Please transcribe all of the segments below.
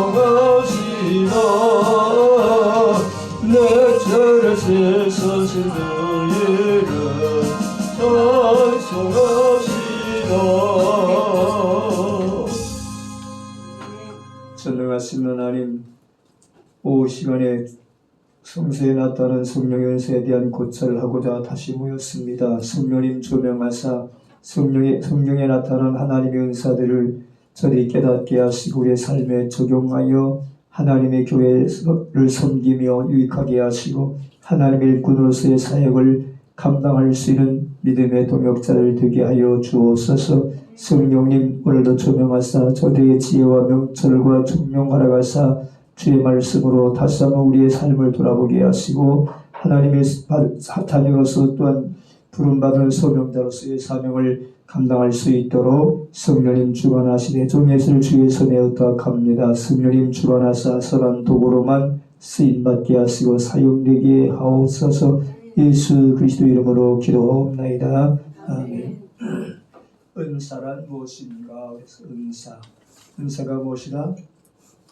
찬송하시나 내 죄를 씻으신 그 이름 찬송하시나. 전능하신 하나님, 오후 시간에 성소에 나타난 성령의 은사에 대한 고찰을 하고자 다시 모였습니다. 성령님 조명하사 성령에 나타난 하나님의 은사들을 저들이 깨닫게 하시고 우리의 삶에 적용하여 하나님의 교회를 섬기며 유익하게 하시고 하나님의 일꾼으로서의 사역을 감당할 수 있는 믿음의 동역자를 되게 하여 주옵소서. 성령님 오늘도 조명하사 저들의 지혜와 명철과 총명 허락하사 주의 말씀으로 다시 한번 우리의 삶을 돌아보게 하시고 하나님의 자녀로서 또한 부름받은 소명자로서의 사명을 감당할 수 있도록 성령님 주관하시되 종예수를 주의 손에 의탁합니다. 성령님 주관하사 선한 도구로만 쓰임받게 하시고 사용되게 하옵소서. 예수 그리스도 이름으로 기도하옵나이다. 아멘. 은사란 무엇인가? 은사가 무엇이다?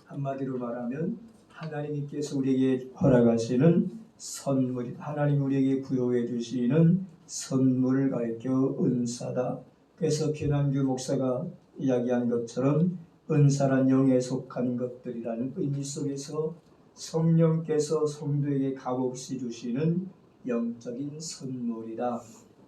한마디로 말하면 하나님께서 우리에게 허락하시는 선물, 하나님 우리에게 부여해 주시는 선물을 가리켜 은사다. 그래서 변한규 목사가 이야기한 것처럼 은사란 영에 속한 것들이라는 의미 속에서 성령께서 성도에게 값없이 주시는 영적인 선물이다.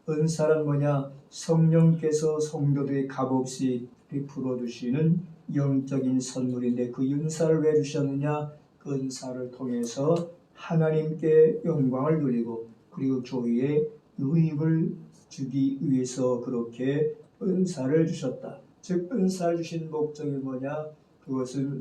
은사란 뭐냐? 성령께서 성도들에게 값없이 베풀어 주시는 영적인 선물인데 그 은사를 왜 주셨느냐? 그 은사를 통해서 하나님께 영광을 돌리고 그리고 교회에 유익을 주기 위해서 그렇게 은사를 주셨다. 즉 은사를 주신 목적이 뭐냐? 그것은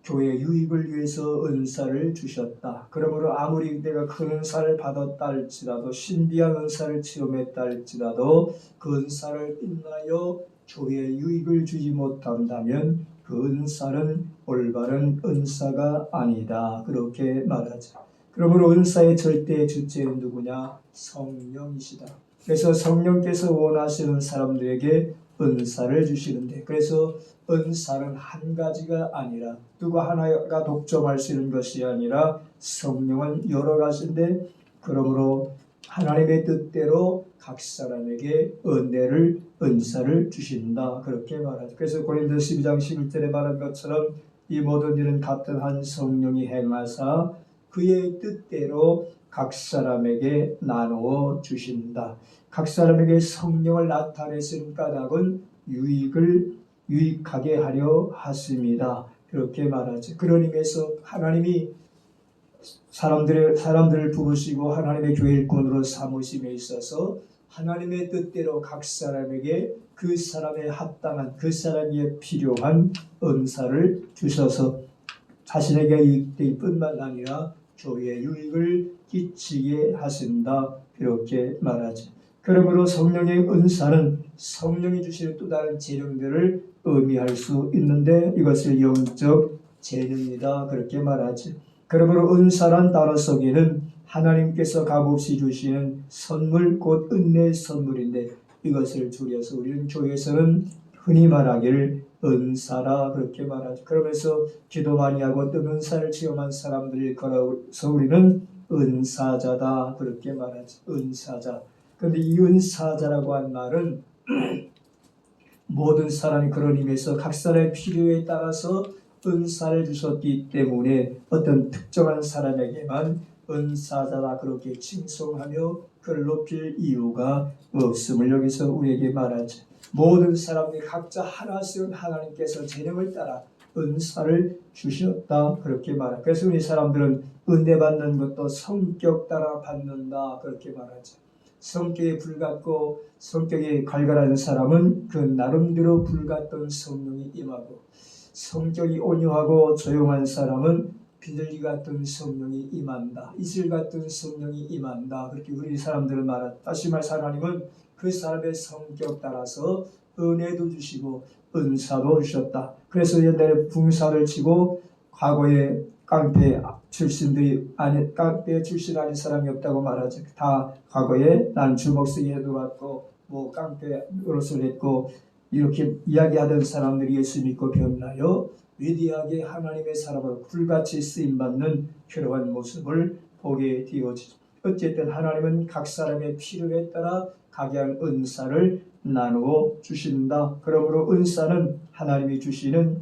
교회의 유익을 위해서 은사를 주셨다. 그러므로 아무리 내가 큰 은사를 받았다 할지라도 신비한 은사를 체험했다 할지라도 그 은사를 인하여 교회에 유익을 주지 못한다면 그 은사는 올바른 은사가 아니다. 그렇게 말하죠. 그러므로 은사의 절대 주체는 누구냐? 성령이시다. 그래서 성령께서 원하시는 사람들에게 은사를 주시는데 그래서 은사는 한 가지가 아니라 누구 하나가 독점할 수 있는 것이 아니라 성령은 여러 가지인데 그러므로 하나님의 뜻대로 각 사람에게 은사를 주신다. 그렇게 말하죠. 그래서 고린도 12장 11절에 말한 것처럼 이 모든 일은 같은 한 성령이 행하사 그의 뜻대로 각 사람에게 나누어 주신다. 각 사람에게 성령을 나타내신 까닭은 유익하게 하려 하십니다. 그렇게 말하죠. 그런 의미에서 하나님이 사람들을 부르시고 하나님의 교회 일꾼으로 삼으심에 있어서 하나님의 뜻대로 각 사람에게 그 사람에 합당한 그 사람에게 필요한 은사를 주셔서 자신에게 유익될 뿐만 아니라 교회에 유익을 끼치게 하신다. 이렇게 말하죠. 그러므로 성령의 은사는 성령이 주시는 또 다른 재능들을 의미할 수 있는데 이것을 영적 재능이다. 그렇게 말하죠. 그러므로 은사란 단어 속에는 하나님께서 값없이 주시는 선물 곧 은혜의 선물인데 이것을 줄여서 우리는 교회에서는 흔히 말하기를 은사라 그렇게 말하죠. 그러면서 기도 많이 하고 또 은사를 체험한 사람들을 걸어서 우리는 은사자다 그렇게 말하죠. 은사자. 그런데 이 은사자라고 한 말은 모든 사람이 그런 의미에서 각 사람의 필요에 따라서 은사를 주셨기 때문에 어떤 특정한 사람에게만 은사자다 그렇게 칭송하며 그를 높일 이유가 없음을 여기서 우리에게 말하죠. 모든 사람들이 각자 하나씩은 하나님께서 재능을 따라 은사를 주셨다 그렇게 말하죠. 그래서 우리 사람들은 은혜 받는 것도 성격 따라 받는다 그렇게 말하죠. 성격이 불같고 성격이 갈갈한 사람은 그 나름대로 불같던 성령이 임하고 성격이 온유하고 조용한 사람은 비둘기 같은 성령이 임한다. 이슬 같은 성령이 임한다. 그렇게 우리 사람들은 말한다. 다시 말해서 하나님은 그 사람의 성격 따라서 은혜도 주시고 은사도 주셨다. 그래서 옛날에 붕사를 치고 과거에 깡패 출신 아닌 사람이 없다고 말하죠. 다 과거에 난 주먹쓰기 해도왔고 뭐 깡패 노릇을 했고 이렇게 이야기하던 사람들이 예수 믿고 변하여 위대하게 하나님의 사람으로 불같이 쓰임받는 그러한 모습을 보게 되어지죠. 어쨌든 하나님은 각 사람의 필요에 따라 각양 은사를 나누어 주신다. 그러므로 은사는 하나님이 주시는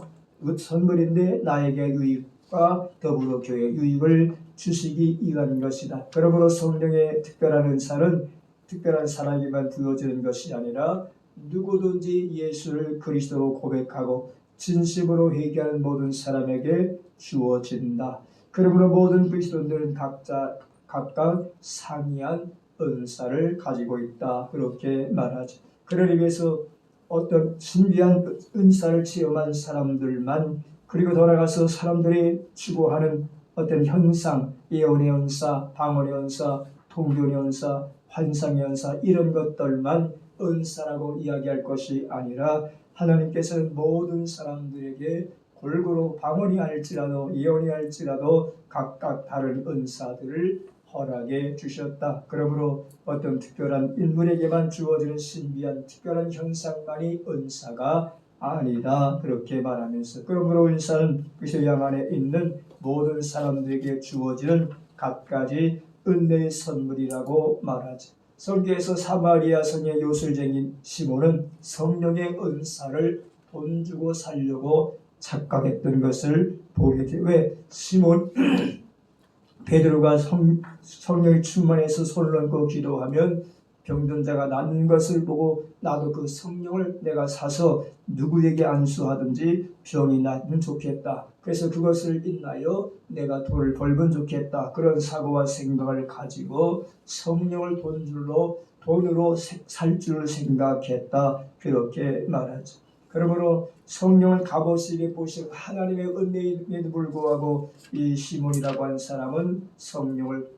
선물인데 나에게 유익과 더불어 교회 유익을 주시기 위한 것이다. 그러므로 성령의 특별한 은사는 특별한 사람에게만 부여지는 것이 아니라 누구든지 예수를 그리스도로 고백하고 진심으로 회개하는 모든 사람에게 주어진다. 그러므로 모든 그리스도인들은 각각 상이한 은사를 가지고 있다. 그렇게 말하죠. 그러기 위해서 어떤 신비한 은사를 체험한 사람들만, 그리고 돌아가서 사람들이 추구하는 어떤 현상, 예언의 은사, 방언의 은사, 통변의 은사, 환상의 은사, 이런 것들만 은사라고 이야기할 것이 아니라 하나님께서는 모든 사람들에게 골고루 방언이 할지라도 예언이 할지라도 각각 다른 은사들을 허락해 주셨다. 그러므로 어떤 특별한 인물에게만 주어지는 신비한 특별한 현상만이 은사가 아니다. 그렇게 말하면서, 그러므로 은사는 그리스도 양 안에 있는 모든 사람들에게 주어지는 갖가지 은혜의 선물이라고 말하죠. 성경에서 사마리아 성의 요술쟁인 시몬은 성령의 은사를 돈 주고 살려고 착각했던 것을 보게 돼요. 왜? 시몬 베드로가 성령이 충만해서 손을 얹고 기도하면 병든 자가 낫는 것을 보고 나도 그 성령을 내가 사서 누구에게 안수하든지 병이 낫으면 좋겠다. 그래서 그것을 인하여 내가 돈을 벌면 좋겠다. 그런 사고와 생각을 가지고 성령을 돈으로 살 줄 생각했다. 그렇게 말하죠. 그러므로 성령을 값없이 보시고 하나님의 은혜에도 불구하고 이 시몬이라고 하는 사람은 성령을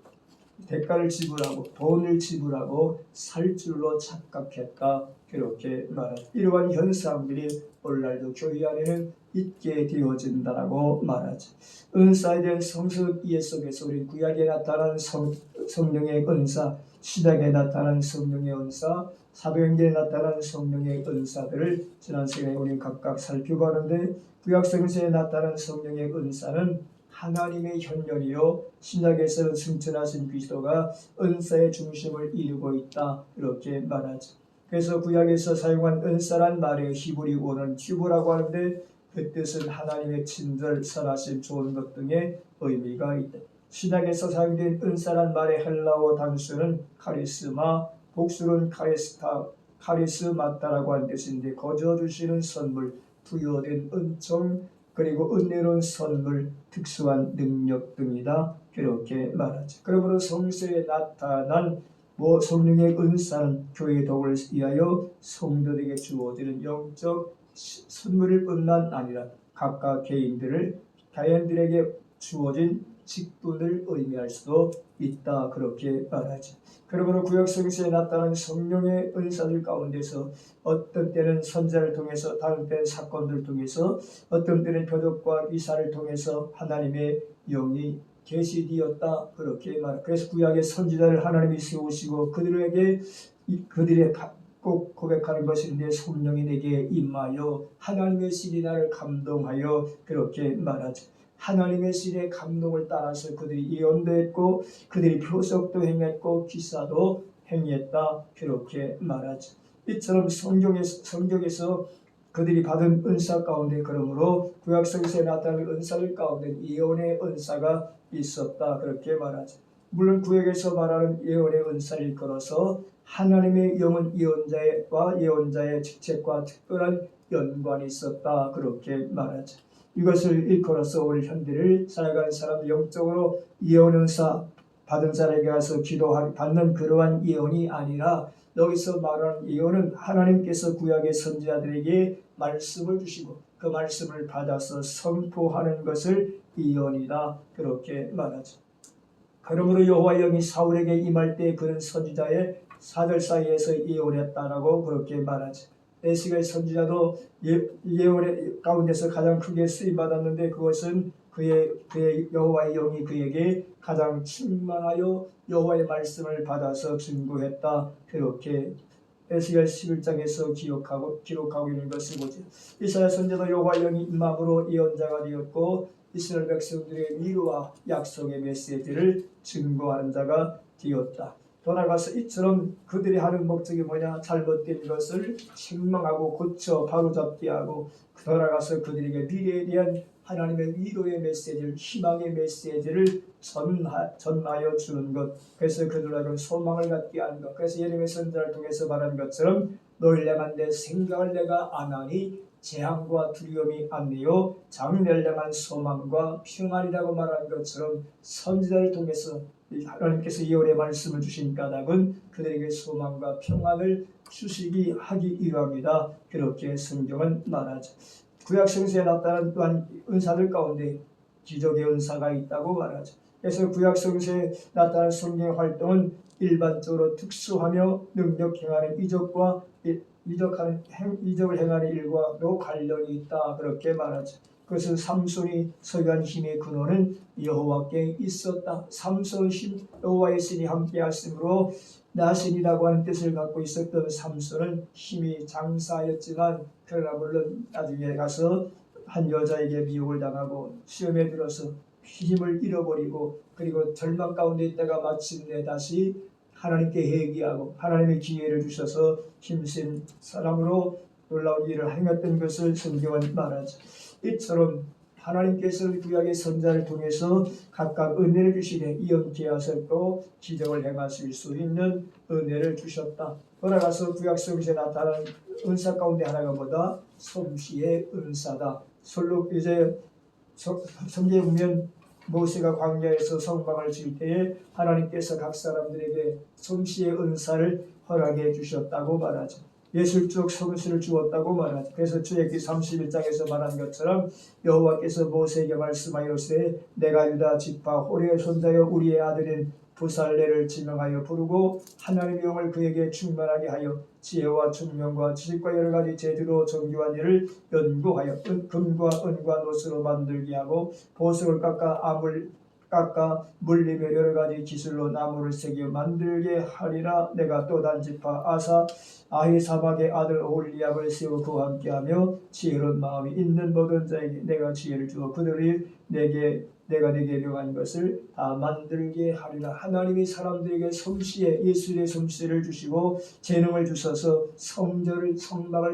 대가를 지불하고 돈을 지불하고 살 줄로 착각했다. 그렇게 말합니다. 이러한 현상들이 오늘날도 교회 안에는 있게 되어진다라고 말하죠. 은사에 대한 성서 이해 속에서 우리 구약에 나타난 성령의 은사, 신약에 나타난 성령의 은사, 사도행전에 나타난 성령의 은사들을 지난 시간에 우리 각각 살펴보는데, 구약 성서에 나타난 성령의 은사는 하나님의 현현이요 신약에서는 승천하신 그리스도가 은사의 중심을 이루고 있다. 이렇게 말하죠. 그래서 구약에서 사용한 은사란 말의 히브리 원어는 튜브라고 하는데 그 뜻은 하나님의 친절, 선하심, 좋은 것 등의 의미가 있다. 신약에서 사용된 은사란 말의 헬라어 단수는 카리스마, 복수는 카리스마타라고 하는 뜻인데 거저 주시는 선물, 부여된 은총, 그리고 은혜로운 선물, 특수한 능력 등이다. 그렇게 말하죠. 그러므로 성서에 나타난 성령의 은사는 교회의 덕을 위하여 성도들에게 주어지는 영적 선물일 뿐만 아니라 각각 개인들에게 주어진 직분을 의미할 수도 있다. 그렇게 말하죠. 그러므로 구약 성서에 나타난 성령의 은사들 가운데서 어떤 때는 선지자를 통해서, 다른 때는 사건들을 통해서, 어떤 때는 표적과 이사를 통해서 하나님의 영이 계시되었다. 그렇게 말합니다. 그래서 구약의 선지자를 하나님이 세우시고 그들이 꼭 고백하는 것인데 성령이 내게 임하여 하나님의 신이 나를 감동하여 그렇게 말하죠. 하나님의 신의 감동을 따라서 그들이 예언도 했고 그들이 표적도 행했고 기사도 행했다. 그렇게 말하죠. 이처럼 성경에서 그들이 받은 은사 가운데, 그러므로 구약성서에 나타나는 은사들 가운데 예언의 은사가 있었다. 그렇게 말하죠. 물론 구약에서 말하는 예언의 은사를 일컬어서 하나님의 영은 예언자의 직책과 특별한 연관이 있었다. 그렇게 말하죠. 이것을 일컬어서 우리 현대를 살아가는 사람들, 영적으로 예언 은사 받은 자에게 가서 받는 그러한 예언이 아니라 여기서 말하는 예언은 하나님께서 구약의 선지자들에게 말씀을 주시고 그 말씀을 받아서 선포하는 것을 예언이다. 그렇게 말하죠. 그러므로 여호와의 영이 사울에게 임할 때 그는 선지자의 사들 사이에서 예언했다라고 그렇게 말하죠. 에스겔 선지자도 예언의 가운데서 가장 크게 쓰임받았는데 그것은 그의 여호와의 영이 그에게 가장 충만하여 여호와의 말씀을 받아서 증거했다. 그렇게 에스겔 11장에서 기록하고 있는 것을 보죠. 이사야 선지자도 여호와 영이 임함으로 예언자가 되었고 이스라엘 백성들의 위로와 약속의 메시지를 증거하는 자가 되었다. 돌아가서 이처럼 그들이 하는 목적이 뭐냐? 잘못된 것을 책망하고 고쳐 바로잡게 하고 돌아가서 그들에게 미래에 대한 하나님의 위로의 메시지를, 희망의 메시지를 전하여 주는 것. 그래서 그들에게 소망을 갖게 하는 것. 그래서 예레미야 선지자를 통해서 말한 것처럼 놀래만 내 생각을 내가 안 하니 재앙과 두려움이 아니요 장렬량한 소망과 평안이라고 말한 것처럼 선지자를 통해서 하나님께서 예언의 말씀을 주신 까닭은 그들에게 소망과 평안을 주시기 하기 위함이다. 그렇게 성경은 말하죠. 구약 성서에 나타난 또한 은사들 가운데 기적의 은사가 있다고 말하죠. 그래서 구약 성서에 나타난 성경의 활동은 일반적으로 특수하며 능력 행하는 이적을 행하는 일과도 관련이 있다. 그렇게 말하죠. 그것은 삼손이 소유한 힘의 근원은 여호와께 있었다. 삼손 힘 여호와의 신이 함께 하심으로 나신이라고 하는 뜻을 갖고 있었던 삼손은 힘이 장사였지만 그러나 물론 나중에 가서 한 여자에게 미혹을 당하고 시험에 들어서 힘을 잃어버리고 그리고 절망 가운데 있다가 마침내 다시 하나님께 회개하고 하나님의 기회를 주셔서 힘센 사람으로 놀라운 일을 행했던 것을 성경은 말하죠. 이처럼 하나님께서 구약의 선자를 통해서 각각 은혜를 주시되 이언케 하셨고 기적을 행하실 수 있는 은혜를 주셨다. 돌아가서 구약 성경에 나타난 은사 가운데 하나가 뭐다? 솜씨의 은사다. 솔로 이제 성경에 보면 모세가 광야에서 성막을 지을 때에 하나님께서 각 사람들에게 솜씨의 은사를 허락해 주셨다고 말하죠. 예술적 솜씨를 주었다고 말하죠. 그래서 출애굽기 31장에서 말한 것처럼 여호와께서 모세에게 말씀하여서 내가 유다 지파 호리의 손자여 우리의 아들인 부살레를 지명하여 부르고 하나님의 영을 그에게 충만하게 하여 지혜와 총명과 지식과 여러 가지 재주로 정교한 일을 연구하여 금과 은과 노스로 만들게 하고 보석을 깎아 물리며 여러 가지 기술로 나무를 새겨 만들게 하리라. 내가 또 단지파 아히사막의 아들 오홀리압을 세워 그와 함께하며 지혜로운 마음이 있는 모든 자에게 내가 지혜를 주어 그들이 내가 내게 명한 것을 다 만들게 하리라. 하나님이 사람들에게 예술의 솜씨를 주시고 재능을 주셔서 성막을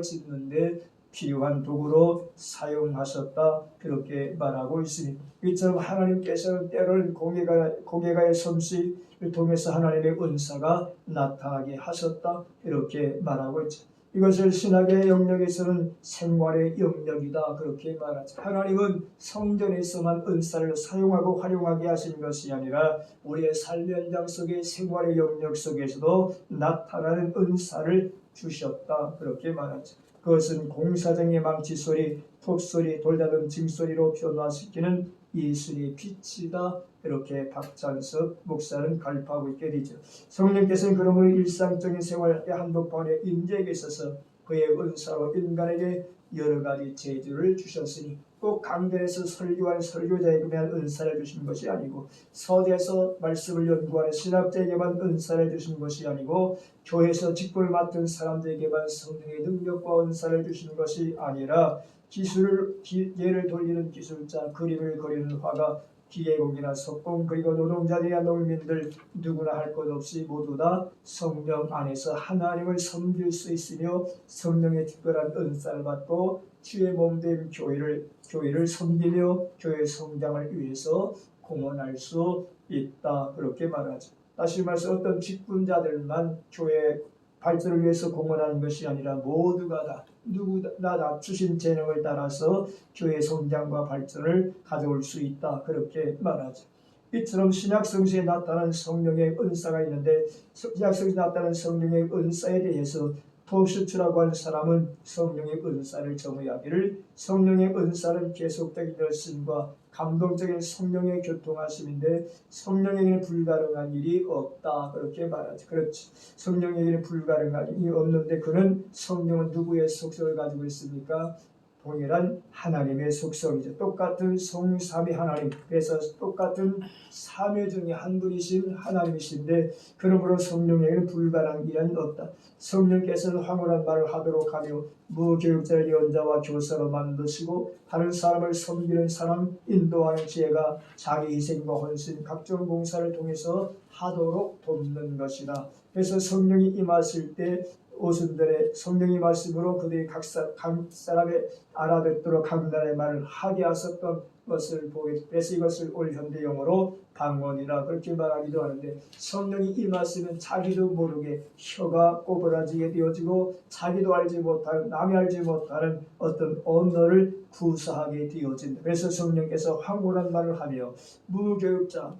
짓는데 필요한 도구로 사용하셨다. 그렇게 말하고 있습니다. 이처럼 하나님께서는 때로는 고개가의 솜씨를 통해서 하나님의 은사가 나타나게 하셨다. 이렇게 말하고 있죠. 이것을 신학의 영역에서는 생활의 영역이다. 그렇게 말하죠. 하나님은 성전에서만 은사를 사용하고 활용하게 하신 것이 아니라 우리의 삶의 현장 속의 생활의 영역 속에서도 나타나는 은사를 주셨다. 그렇게 말하죠. 그것은 공사장의 망치소리, 톱소리, 돌다듬 징소리로 변화시키는 예술의 빛이다. 이렇게 박찬석 목사는 가르쳐하고 있게 되죠. 성령께서는 그러므로 일상적인 생활의 한복판에 임재에 있어서 그의 은사로 인간에게 여러 가지 재주를 주셨으니 꼭 강단에서 설교하는 설교자에게만 은사를 주신 것이 아니고 서대에서 말씀을 연구하는 신학자에게만 은사를 주신 것이 아니고 교회에서 직분을 맡은 사람들에게만 성령의 능력과 은사를 주신 것이 아니라 기계를 돌리는 기술자, 그림을 그리는 화가, 기계공이나 석공, 그리고 노동자들이나 농민들 누구나 할 것 없이 모두 다 성령 안에서 하나님을 섬길 수 있으며 성령의 특별한 은사를 받고 주의 몸된 교회를 섬기며 교회 성장을 위해서 공헌할 수 있다. 그렇게 말하죠. 다시 말해서 어떤 직분자들만 교회 발전을 위해서 공헌하는 것이 아니라 모두가 누구나 다 주신 재능을 따라서 교회 성장과 발전을 가져올 수 있다. 그렇게 말하죠. 이처럼 신약 성서에 나타난 성령의 은사가 있는데 신약 성서에 나타난 성령의 은사에 대해서 토슈츠라고 하는 사람은 성령의 은사를 정의하기를 성령의 은사는 계속적인 열심과 감동적인 성령의 교통하심인데 성령에게는 불가능한 일이 없다. 그렇게 말하죠. 그렇지. 성령에게는 불가능한 일이 없는데 그는 성령은 누구의 속성을 가지고 있습니까? 동일한 하나님의 속성이죠. 똑같은 성삼위 하나님, 그래서 똑같은 삼위 중에 한 분이신 하나님이신데 그러므로 성령에게는 불가능한 일은 없다. 성령께서는 황홀한 말을 하도록 하며 무교육자를 예언자와 교사로 만드시고 다른 사람을 섬기는 사람 인도하는 지혜가 자기 희생과 헌신 각종 봉사를 통해서 하도록 돕는 것이다. 그래서 성령이 임하실 때 오순절에 성령이 말씀으로 그들이 각 사람의 알아듣도록 각 나라의 말을 하게 하셨던 것을 보게. 그래서 이것을 올 현대용어로 방언이라 그렇게 말하기도 하는데 성령이 임하시면 자기도 모르게 혀가 꼬부라지게 되어지고 자기도 알지 못하는 남이 알지 못하는 어떤 언어를 구사하게 되어진다. 그래서 성령께서 황홀한 말을 하며 무교육자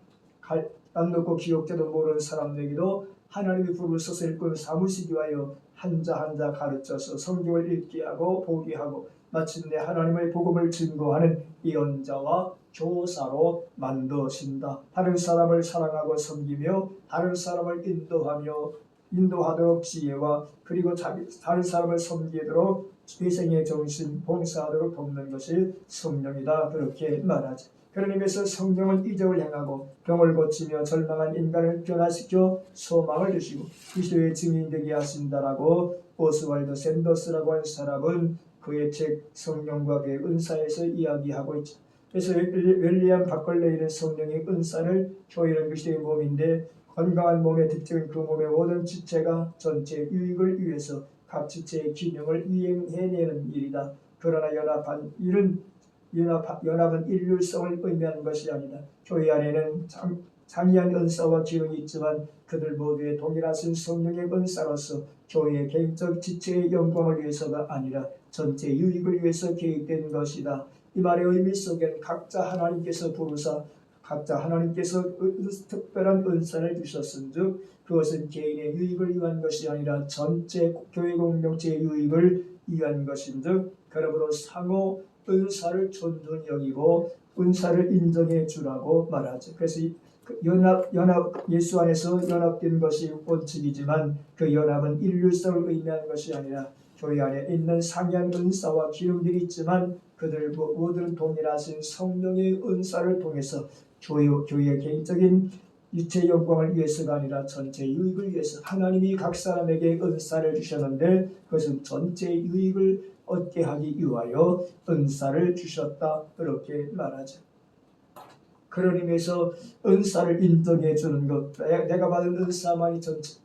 안 놓고 기억자도 모르는 사람들에게도 하나님이 부르셔서 일꾼 삼으시기 위하여 한자 한자 가르쳐서 성경을 읽게 하고 보게 하고 마침내 하나님의 복음을 증거하는 예언자와 교사로 만드신다. 다른 사람을 사랑하고 섬기며 다른 사람을 인도하도록 지혜와 그리고 다른 사람을 섬기도록 회생의 정신 봉사하도록 돕는 것이 성령이다. 그렇게 말하지. 그런 의미에서 성령은 이적을 행하고 병을 고치며 절망한 인간을 변화시켜 소망을 주시고 그리스도의 증인되게 하신다라고 오스왈드 샌더스라고 하는 사람은 그의 책 성령과 그의 은사에서 이야기하고 있죠. 그래서 윌리엄 바컬레이는 성령의 은사를 교회는 그리스도의 몸인데 건강한 몸의 특징은 그 몸의 모든 지체가 전체 유익을 위해서 각 지체의 기능을 이행해내는 일이다. 그러나 연합은 일률성을 의미하는 것이 아니다. 교회 안에는 장이한 은사와 기능이 있지만 그들 모두의 동일하신 성령의 은사로서 교회의 개인적 지체의 영광을 위해서가 아니라 전체 유익을 위해서 계획된 것이다. 이 말의 의미 속엔 각자 하나님께서 부르사 각자 하나님께서 특별한 은사를 주셨은즉 그것은 개인의 유익을 위한 것이 아니라 전체 교회 공동체의 유익을 위한 것인즉 그러므로 상호 은사를 존중히 여기고 은사를 인정해 주라고 말하죠. 그래서 연합 예수 안에서 연합된 것이 원칙이지만 그 연합은 일률성을 의미하는 것이 아니라 교회 안에 있는 상이한 은사와 기능들이 있지만 그들 모두는 동일하신 성령의 은사를 통해서 교회의 개인적인 유체 영광을 위해서가 아니라 전체 유익을 위해서 하나님이 각 사람에게 은사를 주셨는데 그것은 전체 유익을 얻게 하기 위하여 은사를 주셨다. 그렇게 말하죠. 그런 의미에서 은사를 인정해 주는 것, 내가 받은 은사만이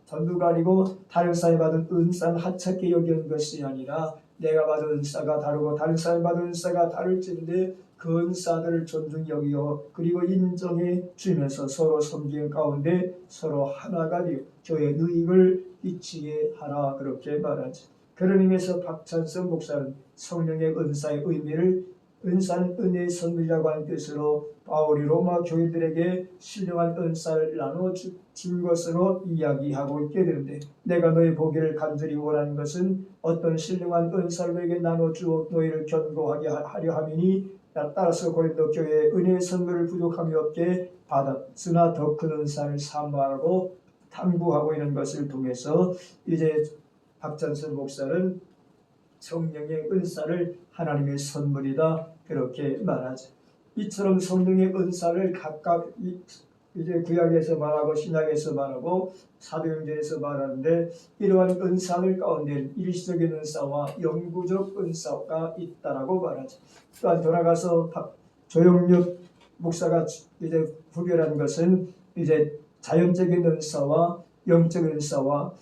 전부가 아니고 다른 사람이 받은 은사는 하찮게 여기는 것이 아니라 내가 받은 은사가 다르고 다른 사람이 받은 은사가 다를진데 그 은사들을 존중히 여기고 그리고 인정해 주면서 서로 섬기는 가운데 서로 하나가 되어 교회의 유익을 끼치게 하라. 그렇게 말하지. 그런 의미에서 박찬선 목사는 성령의 은사의 의미를 은사는 은혜의 선물이라고 하는 뜻으로 바울이 로마 교회들에게 신령한 은사를 나눠준 것으로 이야기하고 있게 되는데 내가 너희 보기를 간절히 원하는 것은 어떤 신령한 은사를 너에게 나눠주어 너희를 견고하게 하려 함이니 따라서 고린도 교회에 은혜의 선물을 부족함이 없게 받았으나 더 큰 은사를 사모하고 탐구하고 있는 것을 통해서 이제 박찬선 목사는 성령의 은사를 하나님의 선물이다. 그렇게 말하죠. 이처럼 성령의 은사를 각각 이제 구약에서 말하고 신약에서 말하고 사도행전에서 말하는데 이러한 은사들 가운데 일시적인 은사와 영구적 은사가 있다라고 말하죠. 또한 돌아가서 조영육 목사가 이제 구별한 것은 이제 자연적인 은사와 영적 은사와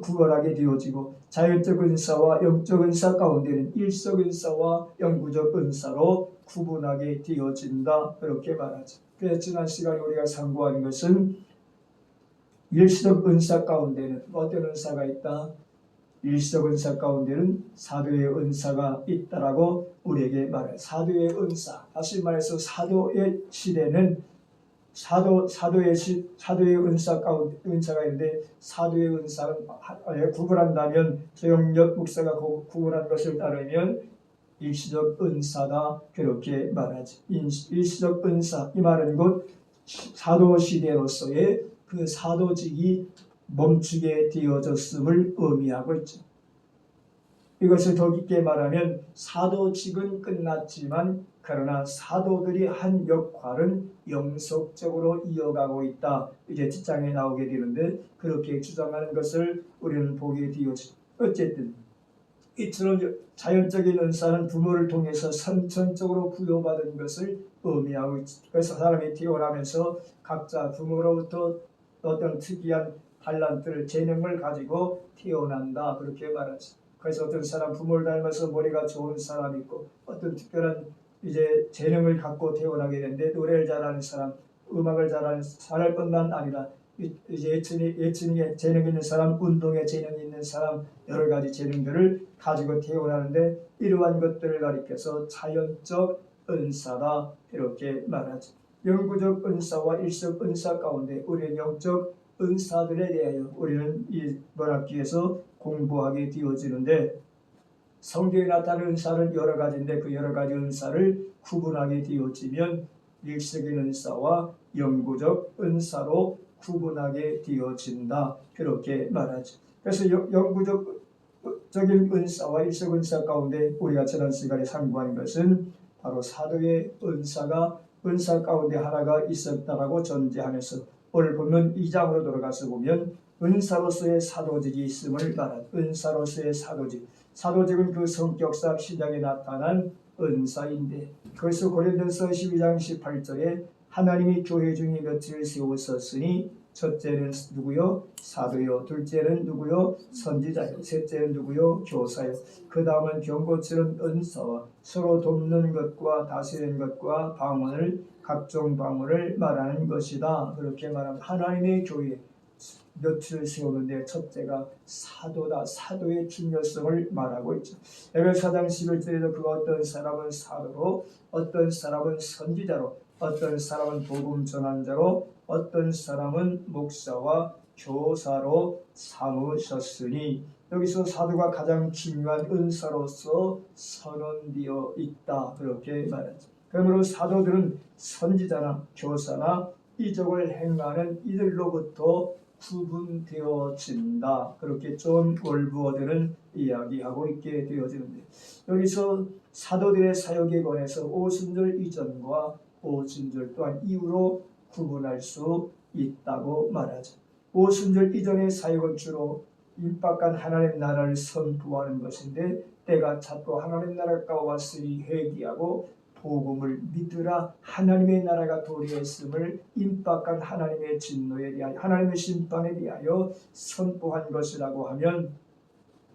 구별하게 되어지고 자연적 은사와 영적 은사 가운데는 일적 은사와 영구적 은사로 구분하게 되어진다. 그렇게 말하죠. 그래서 지난 시간에 우리가 상고한 것은 일시적 은사 가운데는 어떤 은사가 있다? 일시적 은사 가운데는 사도의 은사가 있다라고 우리에게 말해요. 사도의 은사, 다시 말해서 사도의 시대는 사도의 은사 가운데 은사가 있는데 사도의 은사는 구분한다면 조영력 목사가 구분한 것을 따르면 일시적 은사다. 그렇게 말하지. 일시적 은사 이 말은 곧 사도 시대로서의 그 사도직이 멈추게 되어졌음을 의미하고 있죠. 이것을 더 깊게 말하면 사도직은 끝났지만 그러나 사도들이 한 역할은 영속적으로 이어가고 있다. 이제 뒷장에 나오게 되는데 그렇게 주장하는 것을 우리는 보게 되었죠. 어쨌든 이처럼 자연적인 은사는 부모를 통해서 선천적으로 부여받은 것을 의미하고 있죠. 그래서 사람이 태어나면서 각자 부모로부터 어떤 특이한 달란트를 재능을 가지고 태어난다 그렇게 말하죠. 그래서 어떤 사람 부모를 닮아서 머리가 좋은 사람이 있고 어떤 특별한 이제 재능을 갖고 태어나게 되는데 노래를 잘하는 사람, 음악을 잘할 뿐만 아니라 이제 예체능에 재능 있는 사람, 운동에 재능 있는 사람 여러 가지 재능들을 가지고 태어나는데 이러한 것들을 가리켜서 자연적 은사다 이렇게 말하죠. 영구적 은사와 일적 은사 가운데 우리는 영적 은사들에 대하여 우리는 이 문학기에서 공부하게 되어지는데 성경에 나타나는 은사는 여러 가지인데 그 여러 가지 은사를 구분하게 되어지면 일적인 은사와 영구적 은사로 구분하게 되어진다 그렇게 말하죠. 그래서 영구적인 은사와 일적 은사 가운데 우리가 지난 시간에 상고한 것은 바로 사도의 은사 가운데 하나가 있었다라고 전제하면서 오늘 보면 2장으로 돌아가서 보면 은사로서의 사도직이 있음을 말한 은사로서의 사도직은 그 성격상 시작에 나타난 은사인데 그래서 고린도서 12장 18절에 하나님이 교회 중에 몇을 세우셨으니 첫째는 누구요? 사도요. 둘째는 누구요? 선지자요. 셋째는 누구요? 교사요. 그 다음은 경고치는 은사와 서로 돕는 것과 다스리는 것과 각종 방언을 말하는 것이다. 그렇게 말하면 하나님의 교회 몇을 세우는데 첫째가 사도다. 사도의 중요성을 말하고 있죠. 에베소 4장 11절에도 그 어떤 사람은 사도로 어떤 사람은 선지자로 어떤 사람은 복음 전환자로 어떤 사람은 목사와 교사로 삼으셨으니 여기서 사도가 가장 중요한 은사로서 선언되어 있다. 그렇게 말하죠. 그러므로 사도들은 선지자나 교사나 이적을 행하는 이들로부터 구분되어진다. 그렇게 존 월부어드는 이야기하고 있게 되어지는데 여기서 사도들의 사역에 관해서 오순절 이전과 오순절 또한 이후로 구분할 수 있다고 말하죠. 오순절 이전의 사역은 주로 임박한 하나님 나라를 선포하는 것인데 때가 찼고 하나님 나라가 왔으니 회개하고 복음을 믿으라 하나님의 나라가 도래했음을 임박한 하나님의 진노에 대하여 하나님의 심판에 대하여 선포한 것이라고 하면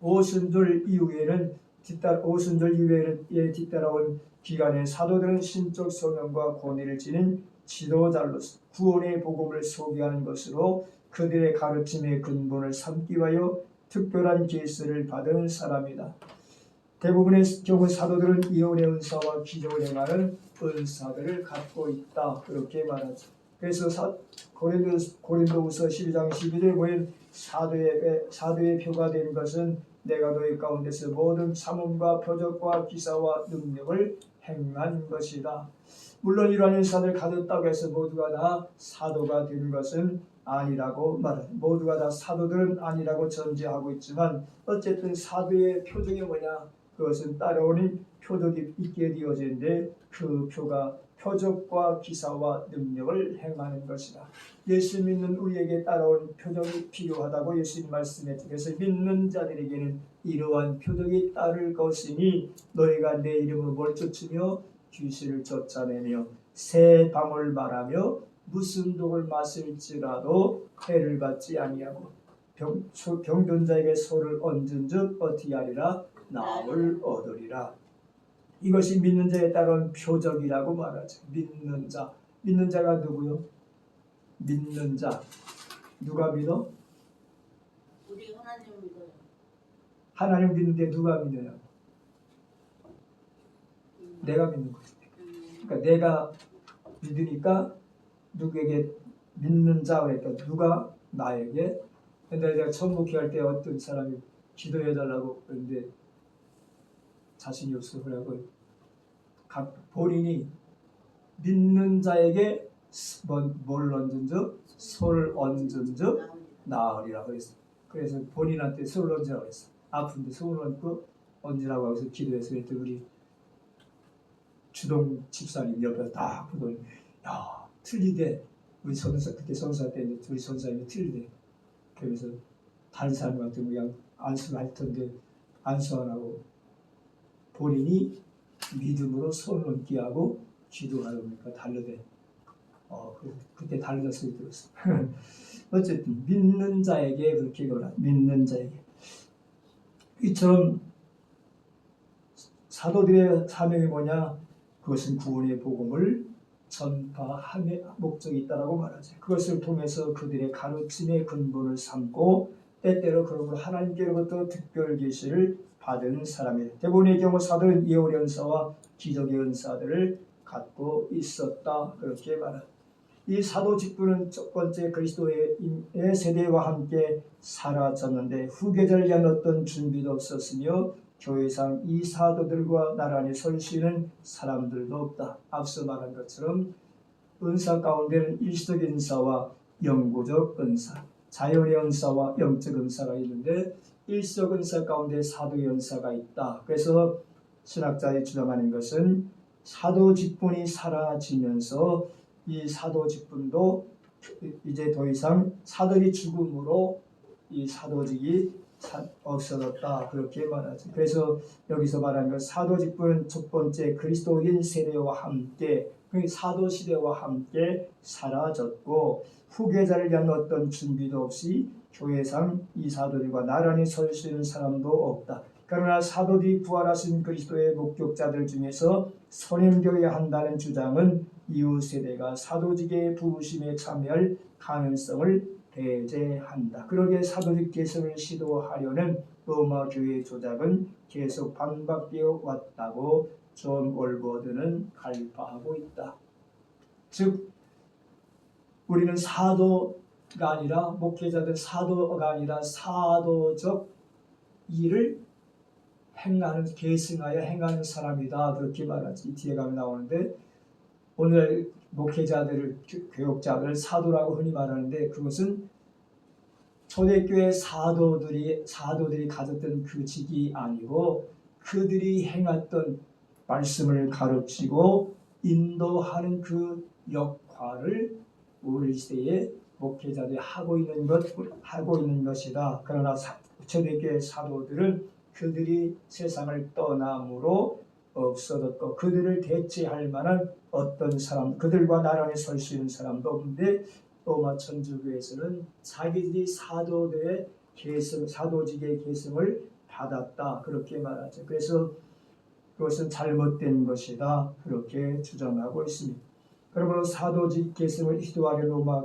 오순절 이후에는 뒤따라온 기간에 사도들은 신적 소명과 권위를 지닌 지도자로서 구원의 복음을 소개하는 것으로 그들의 가르침의 근본을 삼기 위하여 특별한 계시를 받은 사람이다. 대부분의 경우 사도들은 이혼의 은사와 기적을 행하는 은사들을 갖고 있다. 그렇게 말하죠. 그래서 고린도후서 12장 12절에 보면 사도의 표가 된 것은 내가 너희 가운데서 모든 참음과 표적과 기사와 능력을 행한 것이다. 물론 이러한 은사를 가졌다고 해서 모두가 다 사도가 된 것은 아니라고 말합니다. 모두가 다 사도들은 아니라고 전제하고 있지만 어쨌든 사도의 표적이 뭐냐? 그것은 따라오는 표적이 있게 되어지는데 그 표가 표적과 기사와 능력을 행하는 것이다. 예수 믿는 우리에게 따라온 표적이 필요하다고 예수님 말씀했죠. 그래서 믿는 자들에게는 이러한 표적이 따를 것이니 너희가 내 이름으로 뭘 쫓으며 귀신을 쫓아내며 새 방울 말하며 무슨 독을 마실지라도 해를 받지 아니하고 병든 자에게 소를 얹은 즉 어떻게 하리라 나음을 얻으리라. 이것이 믿는 자에 따른 표적이라고 말하죠. 믿는 자가 누구요? 믿는 자 누가 믿어? 우리 하나님 믿어요. 하나님 믿는데 누가 믿느냐? 내가 믿는 거지. 그러니까 내가 믿으니까 누구에게 믿는 자 그러니까 누가 나에게. 근데 내가 처음 목회할 때 어떤 사람이 기도해달라고 그러는데 자신이 없어 그러고 본인이 믿는 자에게 뭘 얹은 즉 소를 얹은 즉 나으리라고 했어. 그래서 본인한테 소를 얹으라고 했어. 아픈데 소를 얹고 얹으라고 하고서 기도해서 그랬더니 우리 주동 집사님 옆에 딱 보더니 야 틀리대. 우리 선사 그때 선사 때인데 우리 선사님이 틀리대. 그러면서 다른 사람 같으면 그냥 안수할 텐데 안수 안 하고 본인이 믿음으로 손을 얹게 하고 기도하다 보니까 달라대. 그때 달라는 소리 들었어. 어쨌든 믿는 자에게 그렇게 거라. 믿는 자에게. 이처럼 사도들의 사명이 뭐냐? 그것은 구원의 복음을 전파함의 목적이 있다라고 말하죠. 그것을 통해서 그들의 가르침의 근본을 삼고 때때로 그러므로 하나님께로부터 특별 계시를 받은 사람이다. 대부분의 경우 사도는 예언의 은사와 기적의 은사들을 갖고 있었다. 그렇게 말합니다. 이 사도 직분은 첫 번째 그리스도의 세대와 함께 사라졌는데 후계자를 위한 어떤 준비도 없었으며 교회상 이 사도들과 나란히 설 수 있는 사람들도 없다. 앞서 말한 것처럼 은사 가운데는 일시적 은사와 영구적 은사, 자연의 은사와 영적 은사가 있는데 일시적 은사 가운데 사도의 은사가 있다. 그래서 신학자들이 주장하는 것은 사도 직분이 사라지면서 이 사도 직분도 이제 더 이상 사도의 죽음으로 이 사도직이 없어졌다. 그렇게 말하죠. 그래서 여기서 말하는 것 사도 직분은 첫 번째 그리스도인 세대와 함께 사도 시대와 함께 사라졌고 후계자를 위한 어떤 준비도 없이 교회상 이 사도들과 나란히 설 수 있는 사람도 없다. 그러나 사도들이 부활하신 그리스도의 목격자들 중에서 선임되어야 한다는 주장은 이후 세대가 사도직의 부으심에 참여할 가능성을 배제한다. 그러기에 사도직 개성을 시도하려는 로마 교회의 조작은 계속 반박되어 왔다고 존 월버드는 갈파하고 있다. 즉 우리는 사도가 아니라 목회자들 사도가 아니라 사도적 일을 행하는 계승하여 행하는 사람이다. 그렇게 말하지. 뒤에 가면 나오는데 오늘 목회자들을 교역자들을 사도라고 흔히 말하는데 그것은 초대교회 사도들이 가졌던 그 직이 아니고 그들이 행했던 말씀을 가르치고 인도하는 그 역할을 우리 시대의 목회자들이 하고 있는 것이다. 그러나 초대교회 사도들은 그들이 세상을 떠남으로 없어졌고 그들을 대체할 만한 어떤 사람, 그들과 나란히 설 수 있는 사람도 없는데 로마 천주교에서는 자기들이 사도들의 계승, 사도직의 계승을 받았다. 그렇게 말하죠. 그래서 그것은 잘못된 것이다. 그렇게 주장하고 있습니다. 그러므로 사도직 계승을 시도하는 로마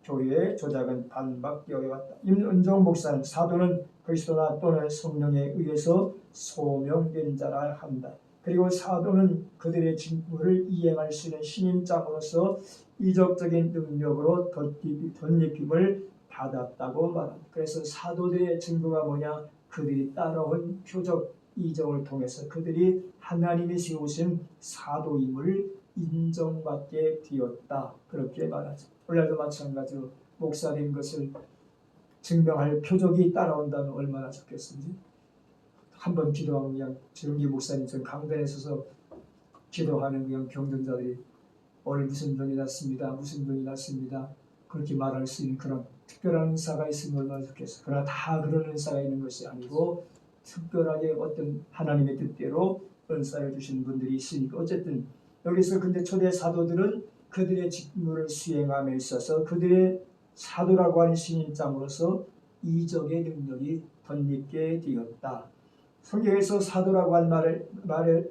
교회의 조작은 반박되어 왔다. 임은정 목사는 사도는 그리스도나 또는 성령에 의해서 소명된 자라 한다. 그리고 사도는 그들의 직무를 이행할 수 있는 신임장으로서 이적적인 능력으로 덧입힘을 받았다고 말합니다. 그래서 사도들의 증거가 뭐냐? 그들이 따라온 표적 이적을 통해서 그들이 하나님이 세우신 사도임을 인정받게 되었다. 그렇게 말하죠. 오늘도 마찬가지로 목사된 것을 증명할 표적이 따라온다면 얼마나 좋겠습니까? 한번 기도하면 그냥 정기 목사님처럼 강단에 서서 기도하는 그냥 병든자들이 오늘 무슨 병이 났습니다. 무슨 병이 났습니다. 그렇게 말할 수 있는 그런 특별한 은사가 있으면 얼마나 좋겠어. 그러나 다 그런 은사가 있는 것이 아니고 특별하게 어떤 하나님의 뜻대로 은사를 주신 분들이 있으니까 어쨌든 여기서 근데 초대 사도들은 그들의 직무를 수행함에 있어서 그들의 사도라고 하는 신임장으로서 이적의 능력이 덧입게 되었다. 성경에서 사도라고 한 말의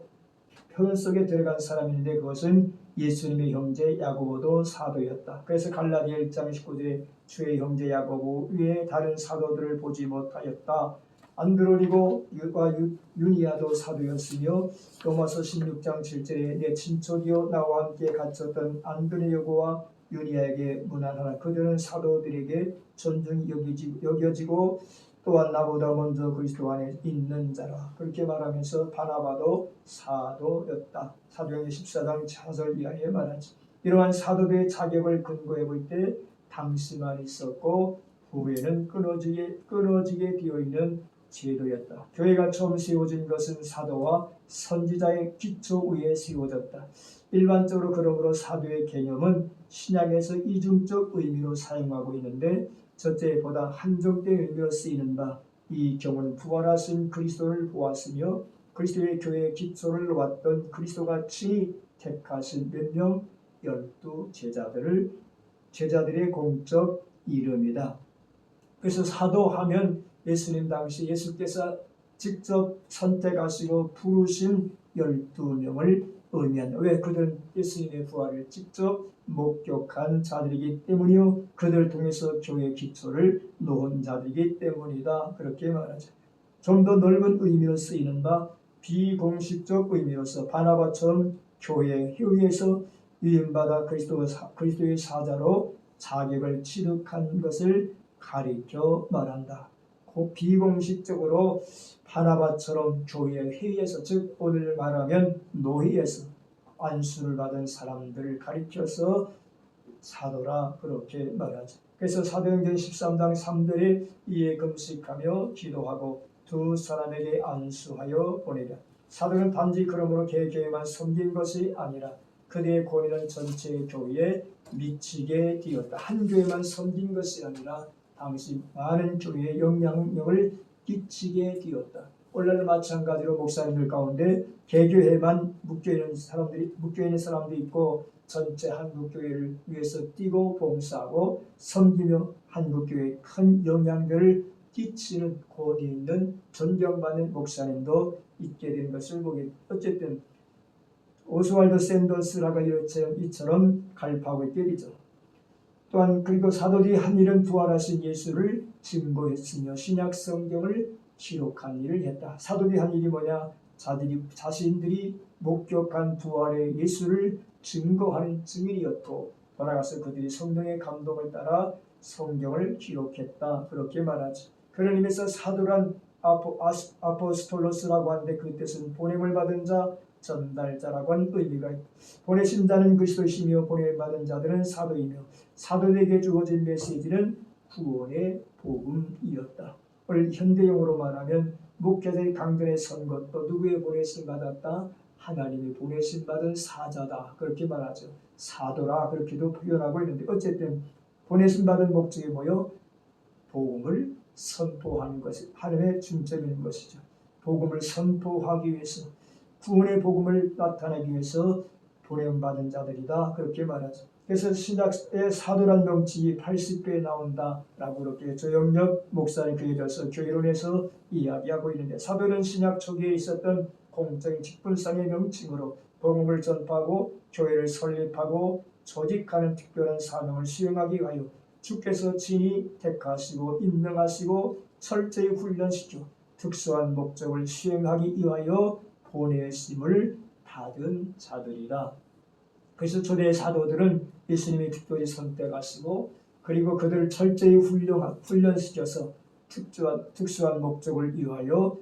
표현 속에 들어간 사람인데 그것은 예수님의 형제 야고보도 사도였다. 그래서 갈라디아 1장 19절에 주의 형제 야고보 위에 다른 사도들을 보지 못하였다. 안드로니고와 유니아도 사도였으며 로마서 16장 7절에 내 친척이요 나와 함께 갇혔던 안드로니고와 유니아에게 문안하라. 그들은 사도들에게 존중이 여겨지고 또한 나보다 먼저 그리스도 안에 있는 자라. 그렇게 말하면서 바나바도 사도였다. 사도행전 14장 4절 이하에 말하지. 이러한 사도들의 자격을 근거해 볼 때 당시만 있었고 후에는 끊어지게 되어 있는 제도였다. 교회가 처음 세워진 것은 사도와 선지자의 기초 위에 세워졌다. 일반적으로 그러므로 사도의 개념은 신약에서 이중적 의미로 사용하고 있는데 첫째보다 한정된 의미로 쓰이는 바 이 경우는 부활하신 그리스도를 보았으며 그리스도의 교회의 기초를 놓았던 그리스도가 친히 택하신 몇 명 12제자들의 공적 이름이다. 그래서 사도하면 예수님 당시 예수께서 직접 선택하시고 부르신 12명을 의미한다. 왜? 그들은 예수님의 부활을 직접 목격한 자들이기 때문이요. 그들을 통해서 교회의 기초를 놓은 자들이기 때문이다. 그렇게 말하죠. 좀 더 넓은 의미로 쓰이는 바 비공식적 의미로서 바나바처럼 교회 회의에서 위임받아 그리스도의 사자로 자격을 취득한 것을 가리켜 말한다. 비공식적으로 바나바처럼 교회 회의에서, 즉 오늘 말하면 노회에서 안수를 받은 사람들을 가리켜서 사도라 그렇게 말하죠. 그래서 사도행전 13장 3절에 이에 금식하며 기도하고 두 사람에게 안수하여 보내라. 사도는 단지 그러므로 개교회만 섬긴 것이 아니라 그들의 권위는 전체 교회에 미치게 되었다. 한 교회만 섬긴 것이 아니라 당시 많은 교회에 영향력을 끼치게 되었다. 오늘날 마찬가지로 목사님들 가운데 개교회만 묶여있는 사람도 있고 전체 한국교회를 위해서 뛰고 봉사하고 섬기며 한국교회에 큰 영향력을 끼치는 권위 있는 존경받는 목사님도 있게 된 것을 보게. 어쨌든 오스왈드 샌더스라가 이처럼 갈파하고 있게 되죠. 또한 그리고 사도들이 한 일은 부활하신 예수를 증거했으며 신약 성경을 기록한 일을 했다. 사도들이 한 일이 뭐냐? 자신들이 목격한 부활의 예수를 증거하는 증인이었고 돌아가서 그들이 성령의 감동을 따라 성경을 기록했다. 그렇게 말하지. 그런 의미에서 사도란 아포스톨로스라고 하는데 그 뜻은 보냄을 받은 자, 전달자라고 하는 의미가 있다. 보내신 자는 그리스도이시며 보냄을 받은 자들은 사도이며 사도에게 주어진 메시지는 구원의 복음이었다. 오늘 현대용어로 말하면 목회자의 강단에 선 것도 누구의 보내심 받았다? 하나님의 보내심 받은 사자다. 그렇게 말하죠. 사도라 그렇게도 표현하고 있는데 어쨌든 보내심 받은 목적이 뭐요? 복음을 선포하는 것이 하나님의 중점인 것이죠. 복음을 선포하기 위해서 구원의 복음을 나타내기 위해서 보냄받은 자들이다. 그렇게 말하죠. 그래서 신약의 사도란 명칭이 80배 나온다라고 그렇게 조영력 목사님 교회에 대해서 교회론에서 이야기하고 있는데 사도는 신약 초기에 있었던 공적인 직분상의 명칭으로 복음을 전파하고 교회를 설립하고 조직하는 특별한 사명을 수행하기 위하여 주께서 친히 택하시고 임명하시고 철저히 훈련시켜 특수한 목적을 수행하기 위하여 보내심을 받은 자들이라. 그래서 초대 사도들은 예수님이 특별히 선택하시고 그리고 그들을 철저히 훈련시켜서 특수한 목적을 위하여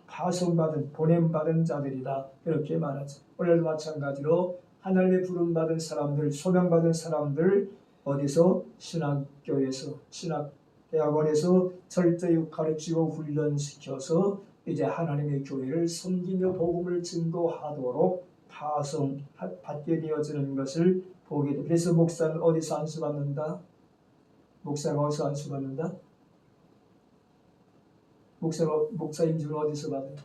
파송받은 보냄받은 자들이다. 이렇게 말하죠. 오늘도 마찬가지로 하나님의 부름받은 사람들, 소명받은 사람들 어디서? 신학교에서 신학대학원에서 철저히 가르치고 훈련시켜서 이제 하나님의 교회를 섬기며 복음을 증거하도록 파송받게 되어지는 것을 보게 됩니다. 그래서 목사는 어디서 안수받는다? 목사가 어디서 안수받는다? 목사 임직을 어디서 받아요?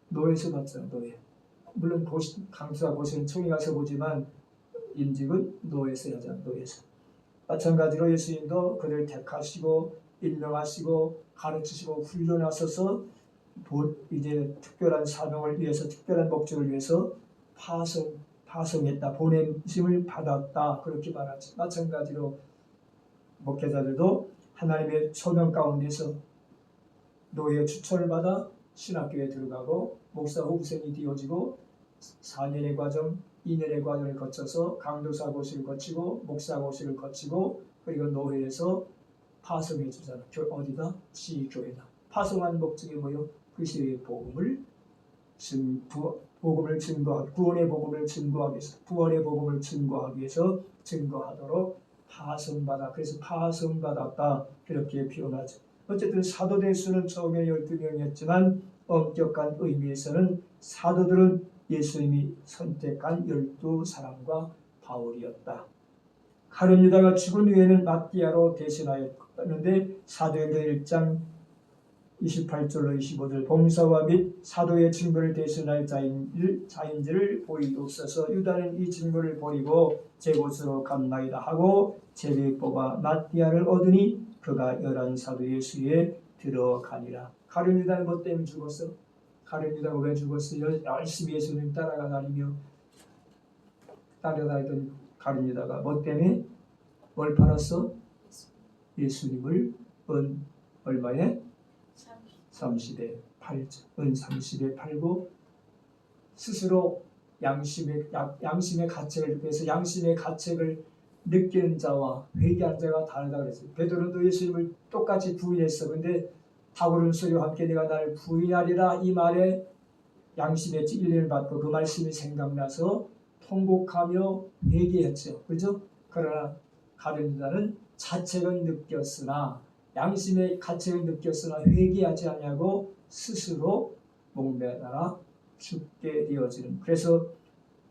노예에서 받잖아. 노예. 물론 강수와 고시는 총회 가서 보지만 임직은 노예에서 하잖아. 노예에서. 마찬가지로 예수님도 그들을 택하시고 임명하시고 가르치시고 훈련하셔서 이제 특별한 사명을 위해서 특별한 목적을 위해서 파송했다. 보냄심을 받았다. 그렇게 말하지. 마찬가지로 목회자들도 하나님의 소명 가운데서 노예 추천을 받아 신학교에 들어가고 목사 후보생이 되어지고 4년의 과정, 2년의 과정을 거쳐서 강도사 고시를 거치고 목사 고시를 거치고 그리고 노회에서 파송해 주잖아. 어디다? 지교회다. 파송한 목적이 뭐요? 그리스도의 복음을 증거하기, 구원의 복음을 증거하기 위해서, 부활의 복음을 증거하기 위해서 증거하도록 파송받아. 그래서 파송받았다. 그렇게 표현하죠. 어쨌든 사도 대수는 처음에 12명이었지만 엄격한 의미에서는 사도들은 예수님이 선택한 12사람과 바울이었다. 가룟 유다가 죽은 후에는 마띠아로 대신하였는데 사도행전 1장 28절로 25절 봉사와 및 사도의 직분을 대신할 자인지를 보이옵소서. 유다는 이 직분을 버리고 제 곳으로 갔나이다 하고 제비 뽑아 마띠아를 얻으니 그가 11사도의 수에 들어가니라. 가룟 유다는 뭐 때문에 죽었어? 가룟 유다가 왜 죽었어? 열심히 예수님 따라다니며 따라다니던 가룟 유다가 뭐 때문에 뭘 팔았어? 예수님을 얼마에? 30에 팔죠. 은 30에 팔고 스스로 양심의 가책을 느껴서 양심의 가책을 느끼는 자와 회개한 자가 다르다 그랬어요. 베드로도 예수님을 똑같이 부인했어. 근데 다구름 소리와 함께 내가 나를 부인하리라 이 말에 양심의 찔림을 받고 그 말씀이 생각나서 통곡하며 회개했죠. 그죠? 그러나 가룟 유다는 자책은 느꼈으나 양심의 가책을 느꼈으나 회개하지 않냐고 스스로 목매달아 죽게 되어지는. 그래서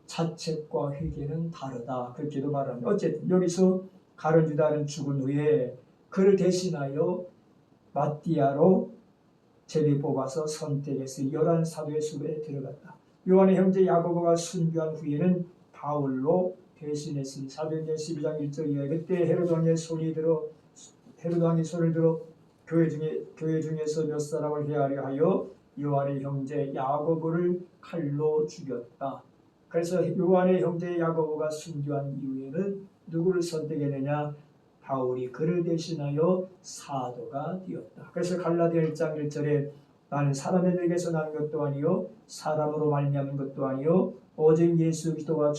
자책과 회개는 다르다. 그렇게도 말합니다. 어쨌든 여기서 가룟 유다는 죽은 후에 그를 대신하여 마띠아로 제비 뽑아서 선택해서 11사도의 수에 들어갔다. 요한의 형제 야고보가 순교한 후에는 바울로 대신했으니 사도행전 12장 1절 이하에 그때 헤롯 왕이 손을 들어 교회 중에서 몇 사람을 해하려 하여 요한의 형제 야고보를 칼로 죽였다. 그래서 요한의 형제 야고보가 순교한 이후에는 누구를 선택했느냐? 바울이 그를 대신하여 사도가 되었다. 그래서 갈라디아 1장 1절에 나는 사람에게서 난 것도 아니요 사람으로 말미암은 것도 아니요 오직 예수 그리스도와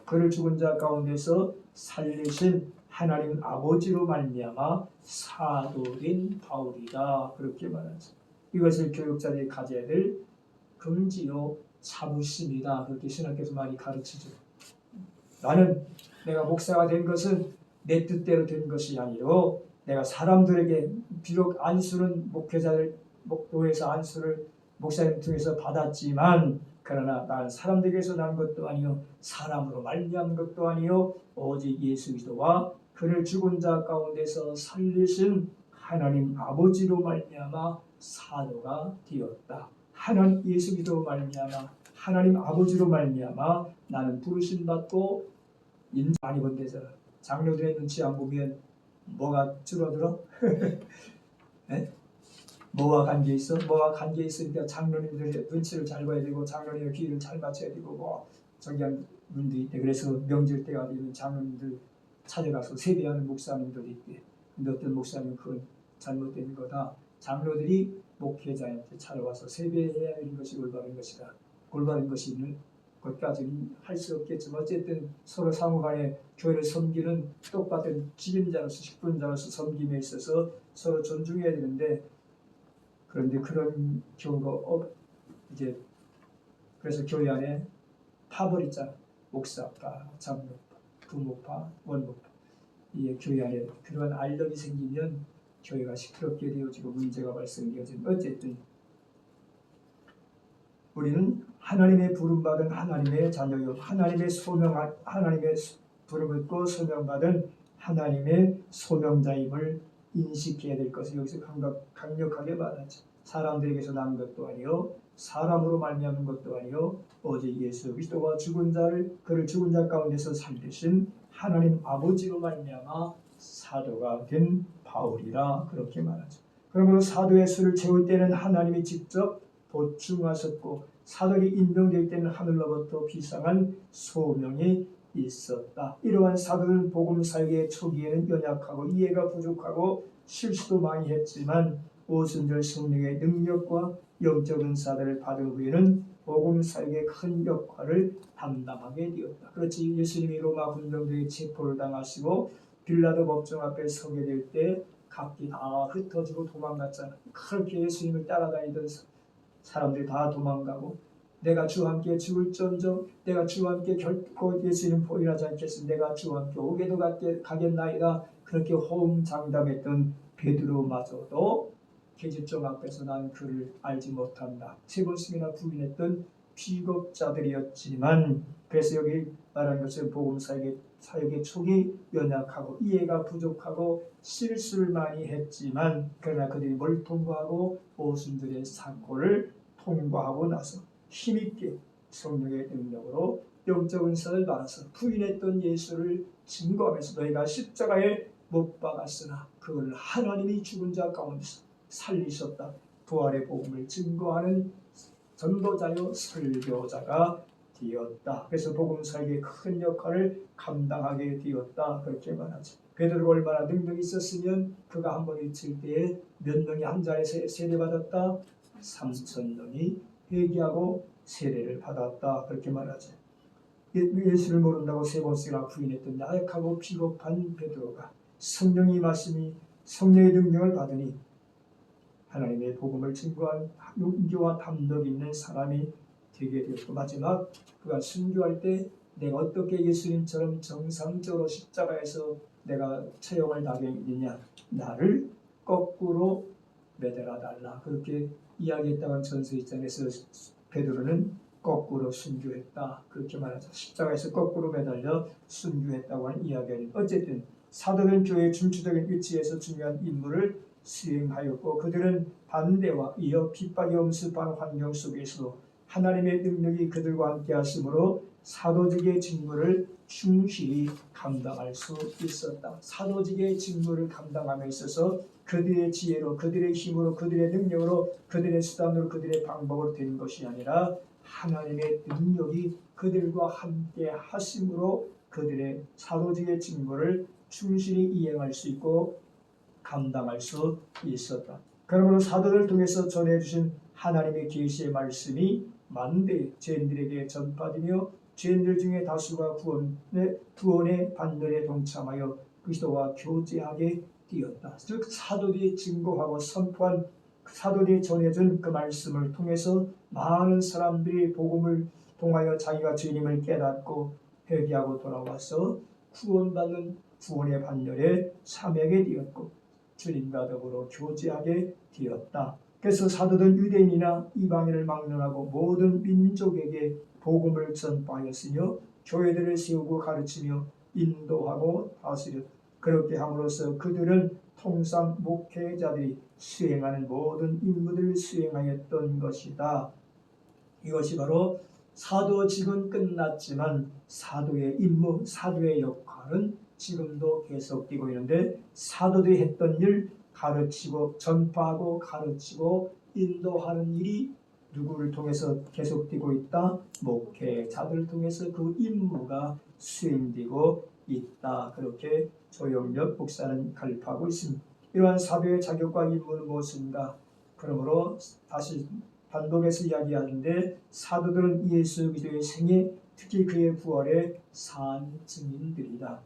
그를 죽은 자 가운데서 살리신 하나님 아버지로 말미암아 사도된 바울이다. 그렇게 말하죠. 이것을 교육자들이 가져야 될 금지요 자부심이다. 그렇게 신학께서 많이 가르치죠. 내가 목사가 된 것은 내 뜻대로 된 것이 아니로 내가 사람들에게 비록 안수는 교회에서 안수를 목사님 통해서 받았지만 그러나 나는 사람들에게서 난 것도 아니요 사람으로 말미암은 것도 아니요 오직 예수 그리스도와 그를 죽은 자 가운데서 살리신 하나님 아버지로 말미암아 사도가 되었다. 하나님 예수 그리스도로 말미암아 하나님 아버지로 말미암아 나는 부르심 받고 인자 많이 본대잖아. 장로들의 눈치 안 보면 뭐가 줄어들어? 네? 뭐와 관계 있어? 뭐와 관계 있으니까 장로님들의 눈치를 잘 봐야 되고 장로님의 귀를 잘 맞춰야 되고 뭐 저기 한 분들이 있대. 그래서 명절 때가 되면 장로님들 찾아가서 세배하는 목사님들이 있대. 근데 어떤 목사님은 그건 잘못된 거다. 장로들이 목회자한테 찾아와서 세배해야 하는 것이 올바른 것이다. 올바른 것이 있는 것까지는 할 수 없겠지만 어쨌든 서로 상호간에 교회를 섬기는 똑같은 직임자로서 직분자로서 섬김에 있어서 서로 존중해야 되는데 그런데 그런 경우가 이제 그래서 교회 안에 파벌 있잖아. 목사파, 장로파, 부모파, 원로파. 이 교회 안에 그러한 알력이 생기면 교회가 시끄럽게 되어지고 문제가 발생되어지는. 어쨌든 우리는 하나님의 부름받은 하나님의 자녀요 하나님의 부름을 받고 소명받은 하나님의 소명자임을 인식해야 될 것을 여기서 강력하게 말하죠. 사람들에게서 난 것도 아니요 사람으로 말미암은 것도 아니요 오직 예수 그리스도와 그를 죽은 자 가운데서 살리신 하나님 아버지로 말미암아 사도가 된 바울이라 그렇게 말하죠. 그러므로 사도의 수를 채울 때는 하나님이 직접 보충하셨고 사도이 임명될 때는 하늘로부터 비상한 소명이 있었다. 이러한 사도는 복음 사역의 초기에는 연약하고 이해가 부족하고 실수도 많이 했지만 오순절 성령의 능력과 영적 은사들을 받은 후에는 복음 사역의 큰 역할을 담당하게 되었다. 그렇지 예수님이 로마 군병들에게 체포를 당하시고 빌라도 법정 앞에 서게 될 때 각기 다 흩어지고 도망갔잖아. 그렇게 예수님을 따라다니던 사람들이 다 도망가고 내가 주와 함께 죽을지언정 내가 주와 함께 결코 예수님 포기하지 않겠으니 내가 주와 함께 오게도 가겠나이다. 그렇게 호응장담했던 베드로마저도 계집종 앞에서 난 그를 알지 못한다. 3번씩이나 부인했던 비겁자들이었지만, 그래서 여기 말한 것은 복음 사역의 촉이 연약하고 이해가 부족하고 실수를 많이 했지만, 그러나 그들이 뭘 통과하고 오순절의 사고를 통과하고 나서 힘있게 성령의 능력으로 영적 은사를 받아서 부인했던 예수를 증거하면서 너희가 십자가에 못 박았으나 그걸 하나님이 죽은 자 가운데서 살리셨다. 부활의 복음을 증거하는 전도자요 설교자가 되었다. 그래서 복음 사역의 큰 역할을 감당하게 되었다. 그렇게 말하죠. 베드로가 얼마나 능력이 있었으면 그가 한 번 외칠 때에 몇 명이 한 자리에서 세례받았다? 3,000명이 회개하고 세례를 받았다. 그렇게 말하죠. 예수를 모른다고 3번씩이나 부인했던 나약하고 비겁한 베드로가 성령의 임하심이 성령의 능력을 받으니 하나님의 복음을 증거한 용기와 담력 있는 사람이 되게 되었고, 마지막 그가 순교할 때 내가 어떻게 예수님처럼 정상적으로 십자가에서 내가 처형을 당했느냐, 나를 거꾸로 매달아 달라, 그렇게 이야기했다는 전서 1장에서 베드로는 거꾸로 순교했다, 그렇게 말하죠. 십자가에서 거꾸로 매달려 순교했다고 하는 이야기는 어쨌든 사도는 교회의 중추적인 위치에서 중요한 임무를 수행하였고, 그들은 반대와 이어 핍박이 엄습한 환경 속에서 하나님의 능력이 그들과 함께 하심으로 사도직의 직무를 충실히 감당할 수 있었다. 사도직의 직무를 감당함에 있어서 그들의 지혜로, 그들의 힘으로, 그들의 능력으로, 그들의 수단으로, 그들의 방법으로 된 것이 아니라 하나님의 능력이 그들과 함께 하심으로 그들의 사도직의 직무를 충실히 이행할 수 있고 감당할 수 있었다. 그러므로 사도를 통해서 전해주신 하나님의 계시의 말씀이 만대 죄인들에게 전파되며 죄인들 중에 다수가 구원의 반열에 동참하여 그리스도와 교제하게 되었다. 즉 사도들이 증거하고 선포한, 사도들이 전해준 그 말씀을 통해서 많은 사람들이 복음을 통하여 자기가 주님을 깨닫고 회개하고 돌아와서 구원받는 구원의 반열에 참여하게 되었고 주님과 더불어 교제하게 되었다. 그래서 사도는 유대인이나 이방인을 막론하고 모든 민족에게 복음을 전파하였으며 교회들을 세우고 가르치며 인도하고 다스렸다. 그렇게 함으로써 그들은 통상 목회자들이 수행하는 모든 임무들을 수행하였던 것이다. 이것이 바로 사도직은 끝났지만 사도의 임무, 사도의 역할은 지금도 계속되고 있는데, 사도들이 했던 일, 가르치고 전파하고 가르치고 인도하는 일이 누구를 통해서 계속되고 있다? 목회자들을 통해서 그 임무가 수행되고 있다. 그렇게 조영력 목사는 갈입하고 있습니다. 이러한 사도의 자격과 임무는 무엇인가? 그러므로 다시 반복해서 이야기하는데, 사도들은 예수 그리스도의 생애, 특히 그의 부활의 산 증인들이다.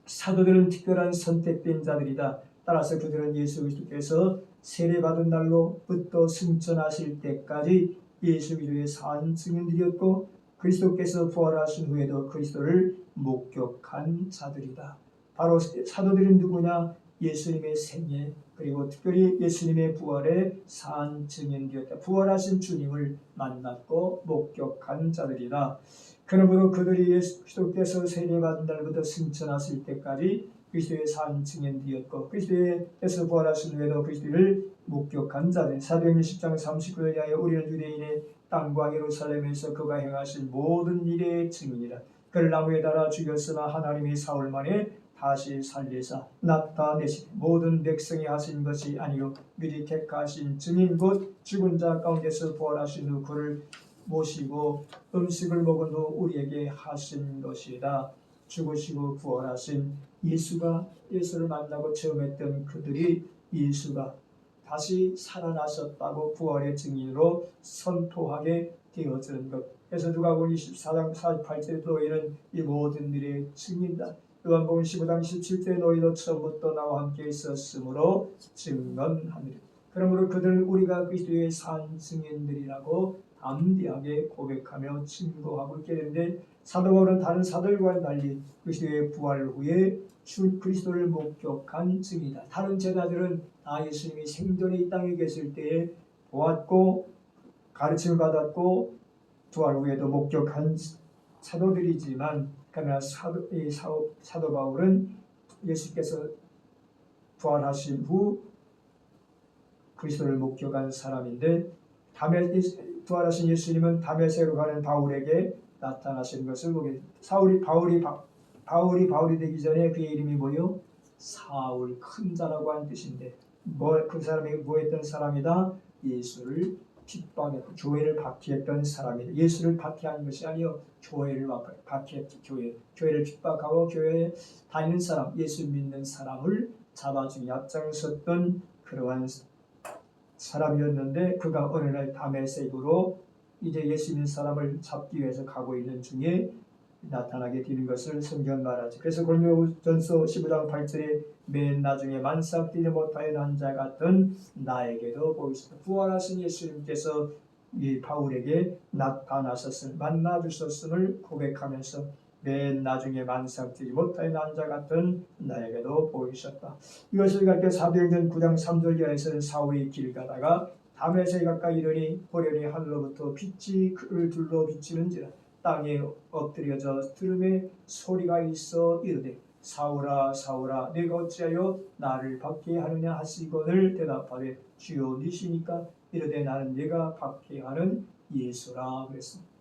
사도들은 특별한 선택된 자들이다. 따라서 그들은 예수 그리스도께서 세례받은 날로부터 승천하실 때까지 예수 그리스도의 산 증인들이었고, 그리스도께서 부활하신 후에도 그리스도를 목격한 자들이다. 바로 사도들은 누구냐? 예수님의 생애, 그리고 특별히 예수님의 부활의 산 증인되었다. 부활하신 주님을 만났고 목격한 자들이다. 그러므로 그들이 예수 그리스도께서 세례받은 날부터 승천하실 때까지 그리스도의 산 증인되었고, 그리스도께서 부활하신 후에도 그리스도를 목격한 자들. 사도행전 10장 39절에 하여 우리는 유대인의 땅과 예루살렘에서 그가 행하신 모든 일의 증인이라. 그를 나무에 달아 죽였으나 하나님이 사흘 만에 다시 살리사 나타내시되 모든 백성이 하신 것이 아니요 미리 택하신 증인 곧 죽은 자 가운데서 부활하신 후 그를 모시고 음식을 먹은 후 우리에게 하신 것이다. 죽으시고 부활하신 예수를 만나고 처음 했던 그들이 예수가 다시 살아나셨다고 부활의 증인으로 선포하게 되어지는 것. 그래서 누가복음 24장 48절에 너희는 이 모든 일의 증인이다. 요한복음 15장 17절에 너희도 처음부터 나와 함께 있었으므로 증언하느니라. 그러므로 그들은 우리가 그리스도의 산 증인들이라고 담대하게 고백하며 증거하고 있게 되는데 사도 바울은 다른 사도들과는 달리 그리스도의 부활 후에 주 그리스도를 목격한 증이다. 다른 제자들은 다 예수님이 생전에 이 땅에 계실 때에 보았고 가르침을 받았고 부활 후에도 목격한 사도들이지만 그러나 사도 바울은 예수께서 부활하신 후 그리스도를 목격한 사람인데 부활하신 예수님은 다메섹으로 가는 바울에게 나타나신 것을 보게 바울이 되기 전에 그의 이름이 뭐요? 사울, 큰 자라고 하는 뜻인데 그 사람이 뭐 했던 사람이다? 예수를 핍박했고 교회를 박해했던 사람이다. 예수를 박해한 것이 아니요 교회를 박해했죠. 교회를 핍박하고 교회에 다니는 사람, 예수 믿는 사람을 잡아주기 앞장섰던 그러한 사람이었는데 그가 어느 날 다메섹으로 이제 예수 믿는 사람을 잡기 위해서 가고 있는 중에 나타나게 되는 것을 성경 말하죠. 그래서 고린도전서 15장 8절에 맨 나중에 만삭 뛰지 못하여 난 자 같은 나에게도 보이시다. 부활하신 예수님께서 이 바울에게 만나 주셨음을 고백하면서 맨 나중에 만삭 뛰지 못하여 난 자 같은 나에게도 보이셨다. 이것을 갖게 사도행전 9장 3절 이하에서는 사울이 길 가다가 다메섹에 가까이 이르니 보려니 하늘로부터 빛이 그를 둘러 비치는지라 땅에 엎드려져 들음에 소리가 있어 이르되 사울아 사울아 내가 어찌하여 나를 박해하느냐 하시거늘 대답하되 주여 니시니까 이르되 나는 네가 박해하는 예수라 그랬습니다.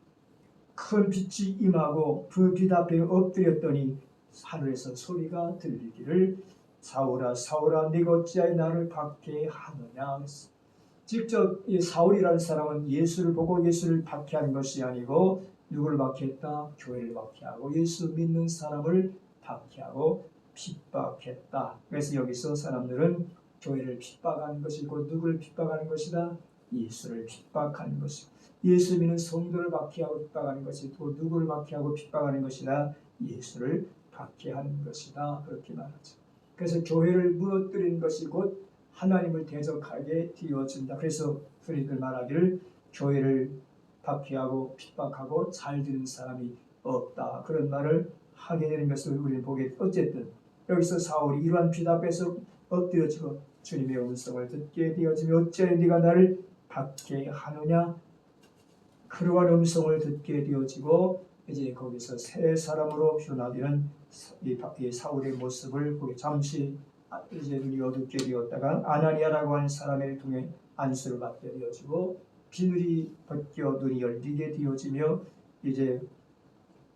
큰 빛이 임하고 그 빛 앞에 엎드렸더니 하늘에서 소리가 들리기를 사울아 사울아 네가 어찌하여 나를 박해하느냐 했습니다. 직접 이 사울이라는 사람은 예수를 보고 예수를 박해한 것이 아니고 누구를 박해했다? 교회를 박해하고 예수 믿는 사람을 박해하고 핍박했다. 그래서 여기서 사람들은 교회를 핍박하는 것이고 누구를 핍박하는 것이다? 예수를 핍박하는 것이고 예수 믿는 성도를 박해하고 핍박하는 것이고 누구를 박해하고 핍박하는 것이다? 예수를 박해하는 것이다. 그렇게 말하죠. 그래서 교회를 무너뜨리는 것이 곧 하나님을 대적하게 되어진다. 그래서 흔히들 말하기를 교회를 박해하고 핍박하고 잘 되는 사람이 없다. 그런 말을 하게 되는 것을 우리는 보게 어쨌든 여기서 사울이 이러한 빛 앞에서 엎드려지고 주님의 음성을 듣게 되어지며 어찌하여 네가 나를 박해하느냐 그러한 음성을 듣게 되어지고 이제 거기서 새 사람으로 변화되는 이 사울의 모습을 보게 잠시 이제 눈이 어둡게 되었다가 아나니아라고 하는 사람을 통해 안수를 받게 되어지고 비늘이 벗겨 눈이 열리게 되어지며 이제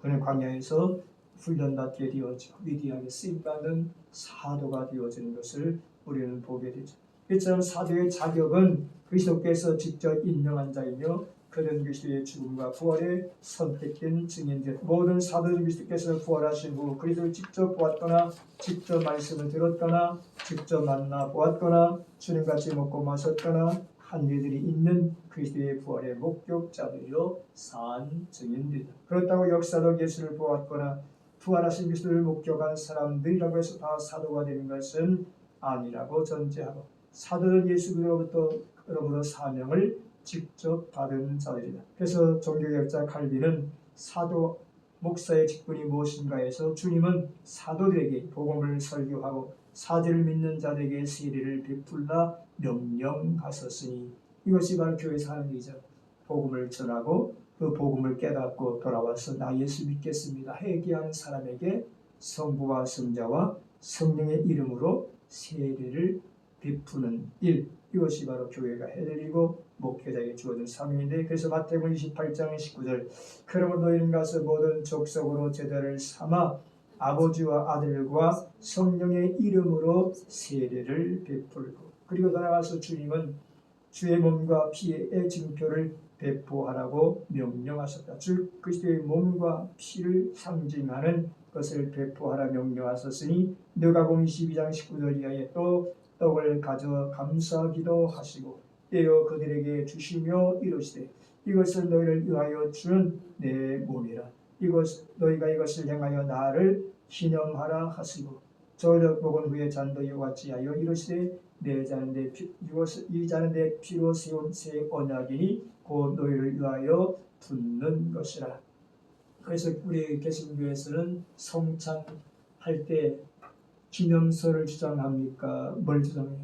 그는 광야에서 훈련받게 되어지고 위대하게 쓰임받는 사도가 되어지는 것을 우리는 보게 되죠. 이처럼 사도의 자격은 그리스도께서 직접 인정한 자이며 그는 그리스도의 죽음과 부활에 선택된 증인들 모든 사도들 그리스도께서 부활하신 후 그리스도를 직접 보았거나 직접 말씀을 들었거나 직접 만나 보았거나 주님같이 먹고 마셨거나 한 일들이 있는 그리스도의 부활의 목격자들이요 산 증인들이다. 그렇다고 역사적 예수를 보았거나 부활하신 그리스도를 목격한 사람들이라고 해서 다 사도가 되는 것은 아니라고 전제하고 사도는 예수 그리스도로부터 사명을 직접 받은 자들이다. 그래서 종교개혁자 칼빈은 사도 목사의 직분이 무엇인가 해서 주님은 사도들에게 복음을 설교하고 사제를 믿는 자들에게 세례를 베풀라 명령하셨으니 이것이 바로 교회 사역이죠. 복음을 전하고 그 복음을 깨닫고 돌아와서 나 예수 믿겠습니다 회개하는 사람에게 성부와 성자와 성령의 이름으로 세례를 베푸는 일 이것이 바로 교회가 해야 일이고 목회자에게 주어진 사명인데 그래서 마태복음 28장 19절 그러므로 너희는 가서 모든 족속으로 제자를 삼아 아버지와 아들과 성령의 이름으로 세례를 베풀고 그리고 나아가서 주님은 주의 몸과 피의 증표를 배포하라고 명령하셨다. 주 그리스도의 몸과 피를 상징하는 것을 배포하라 명령하셨으니 누가복음 22장 19절 이하에 또 떡을 가져 감사기도 하시고 떼어 그들에게 주시며 이르시되 이것은 너희를 위하여 주는 내 몸이라 너희가 이것을 행하여 나를 기념하라 하시고 저녁 먹은 후에 잔도 이와 같이 하여 이르시되 이 잔은 내 피로 세운 새 언약이니 곧 너희를 위하여 붙는 것이라. 그래서 우리 개신교에서는 성찬할 때 기념서를 주장합니까? 뭘 주장해요?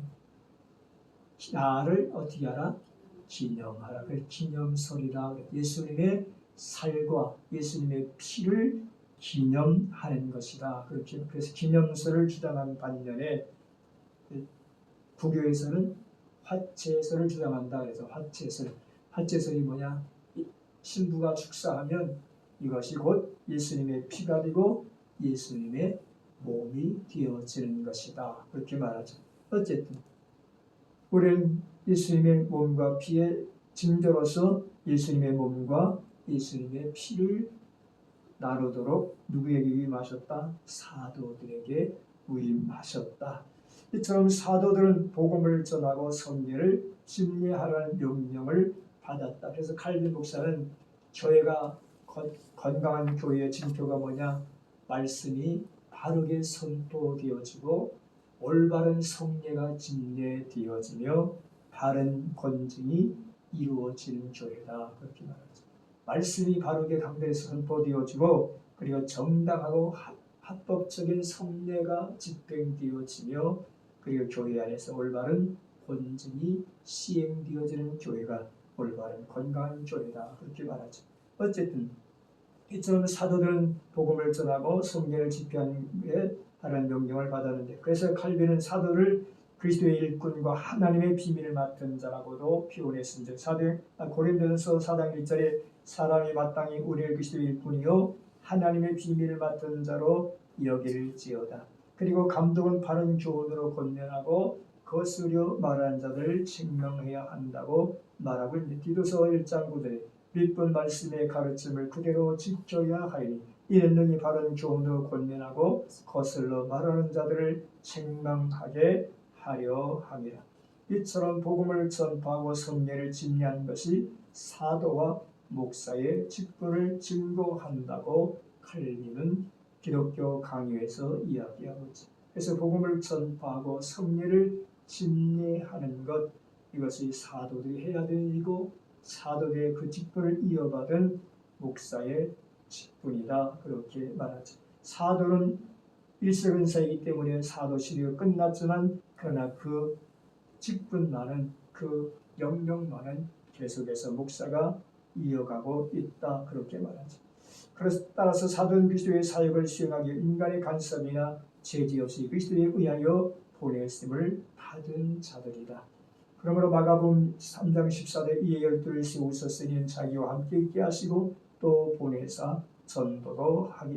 나를 어떻게 하라? 기념하라. 그래서 기념설이라. 예수님의 살과 예수님의 피를 기념하는 것이다. 그렇게 그래서 기념설을 주장하는 반면에 부교에서는 화채설을 주장한다. 그래서 화채설이 뭐냐? 신부가 축사하면 이것이 곧 예수님의 피가 되고 예수님의 몸이 되어지는 것이다. 그렇게 말하죠. 어쨌든 우리는 예수님의 몸과 피의 증거로서 예수님의 몸과 예수님의 피를 나누도록 누구에게 위임하셨다? 사도들에게 위임하셨다. 이처럼 사도들은 복음을 전하고 성례를 집례하라는 명령을 받았다. 그래서 칼빈 목사는 교회가 건강한 교회의 징표가 뭐냐? 말씀이 바르게 선포되어지고 올바른 성례가 집례되어지며 바른 권증이 이루어지는 교회다. 그렇게 말하죠. 말씀이 바르게 강대에서 선포되어지고 그리고 정당하고 합법적인 성례가 집행되어지며 그리고 교회 안에서 올바른 권증이 시행되어지는 교회가 올바른 건강한 교회다. 그렇게 말하죠. 어쨌든 이처럼 사도들은 복음을 전하고 성례를 집행하라는 명령을 받았는데 그래서 칼빈은 사도를 그리스도의 일꾼과 하나님의 비밀을 맡은 자라고도 표현했습니다. 고린도전서 4장 1절에 사람이 마땅히 우리를 그리스도의 일꾼이요 하나님의 비밀을 맡은 자로 여길지어다. 그리고 감독은 바른 교훈으로 권면하고 거스려 말하는 자들을 책명해야 한다고 말하고 있는데 디도서 1장 9절에 윗분 말씀의 가르침을 그대로 지켜야 하리니 이는 능히 바른 교훈으로 권면하고 거슬러 말하는 자들을 책망하게 하려 함이라. 이처럼 복음을 전파하고 성례를 집례하는 것이 사도와 목사의 직분을 증거한다고 칼빈은 기독교 강요에서 이야기하고 있습니다. 그래서 복음을 전파하고 성례를 집례하는 것 이것이 사도들이 해야 되는 일이고 사도들의 그 직분을 이어받은 목사의 직분이다. 그렇게 말하죠. 사도는 일석은사이기 때문에 사도 시대가 끝났지만 그러나 그 직분만은 그 명령만은 계속해서 목사가 이어가고 있다. 그렇게 말하죠. 그래서 따라서 사도는 그리스도의 사역을 수행하기 위해 인간의 간섭이나 제지 없이 그리스도에 의하여 보냈음을 받은 자들이다. 그러므로 마가복음 3장 14절에 이에 열두를 세우셨으니 자기와 함께 있게 하시고 또 보내사 전도도 하며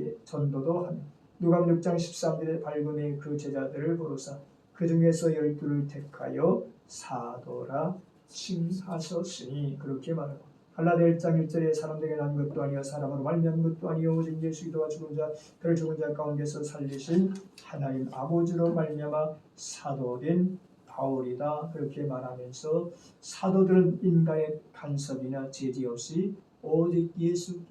누가복음 6장 13절에 밝음의 그 제자들을 부르사 그 중에서 열두를 택하여 사도라 칭하셨으니 그렇게 말하고 갈라디아 1장 1절에 사람에게 난 것도 아니요 사람으로 말미암은 것도 아니요 오직 예수 그리스도가 그를 죽은 자 가운데서 살리신 하나님 아버지로 말미암아 사도된 바울이다. 그렇게 말하면서 사도들은 인간의 간섭이나 제지 없이 오직 예수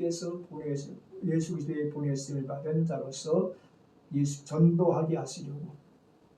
그리스도의 보내심을 받은 자로서 전도하게 하시려고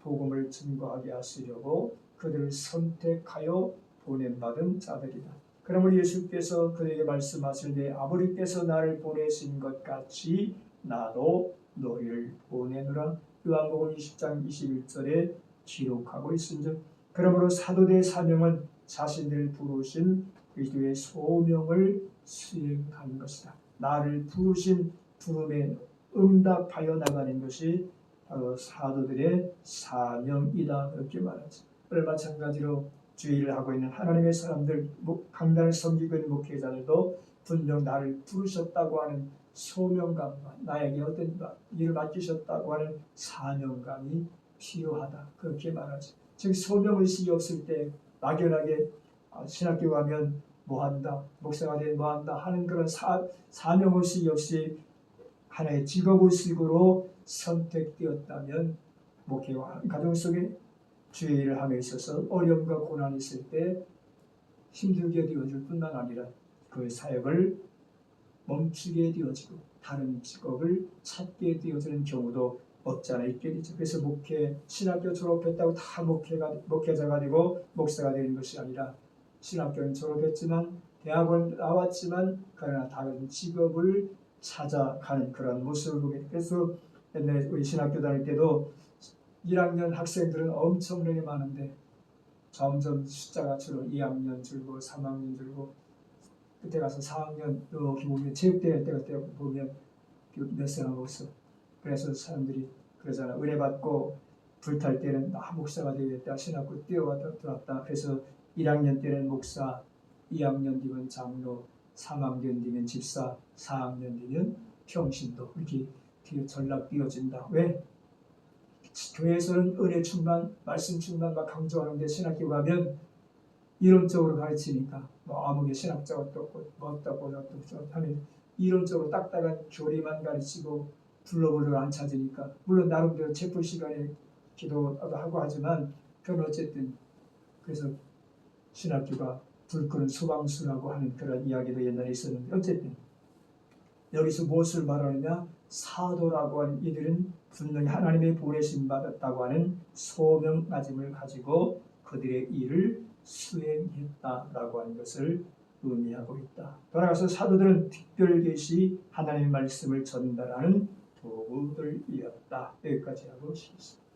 복음을 증거하게 하시려고 그들을 선택하여 보냄받은 자들이다. 그러므로 예수께서 그에게 말씀하실 때 아버지께서 나를 보내신 것 같이 나도 너희를 보내노라. 요한복음 20장 21절에 기록하고 있은즉 그러므로 사도의 사명은 자신을 부르신 그리스도의 소명을 수행하는 것이다. 나를 부르신 부름에 응답하여 나가는 것이 바로 사도들의 사명이다. 그렇게 말하죠. 마찬가지로 주의를 하고 있는 하나님의 사람들, 강단을 섬기고 있는 목회자들도 분명 나를 부르셨다고 하는 소명감과 나에게 어떤 일을 맡기셨다고 하는 사명감이 필요하다. 그렇게 말하죠. 즉 소명의식이 없을 때 막연하게 신학교 가면 뭐한다, 목사가 되면 뭐한다 하는 그런 사명의식이 없이 하나의 직업의식으로 선택되었다면 목회와 가정 속에 주의 일을 함에 있어서 어려움과 고난이 있을 때 힘들게 되어질 뿐만 아니라 그 사역을 멈추게 되어지고 다른 직업을 찾게 되어지는 경우도 없지 않아 있게 되죠. 그래서 신학교 졸업했다고 다 목회자가 되고 목사가 되는 것이 아니라 신학교는 졸업했지만 대학원 나왔지만 그러나 다른 직업을 찾아가는 그런 모습을 보게. 그래서 옛날에 우리 신학교 다닐 때도 1학년 학생들은 엄청나게 많은데 점점 숫자가 줄어 2학년 줄고 3학년 줄고 그때 가서 4학년 여기 보면 체육대회 때 보면 몇 사람 없어. 그래서 사람들이 그러잖아. 은혜 받고 불탈 때는 나 목사가 되겠다. 신학교 뛰어들었다. 그래서 1학년 때는 목사, 2학년 뒤면 장로, 3학년 뒤면 집사, 4학년 뒤면 평신도 이렇게 전락 뛰어진다. 왜? 교회에서는 은혜 충만, 말씀 충만 막 강조하는데 신학교 가면 이론적으로 가르치니까 뭐 아무개 신학자가 어떻고 뭐 어떻고 하면 이론적으로 딱딱한 교리만 가르치고 불러보려 안 찾으니까 물론 나름대로 체풀 시간에 기도도 하고 하지만 그건 어쨌든 그래서 신학교가 불 끄는 소방수라고 하는 그런 이야기도 옛날에 있었는데 어쨌든 여기서 무엇을 말하느냐 사도라고 하는 이들은 분명히 하나님의 보내심 받았다고 하는 소명가짐을 가지고 그들의 일을 수행했다라고 하는 것을 의미하고 있다. 돌아가서 사도들은 특별계시 하나님의 말씀을 전달하는 도구들이었다. 여기까지 하고 싶습니다.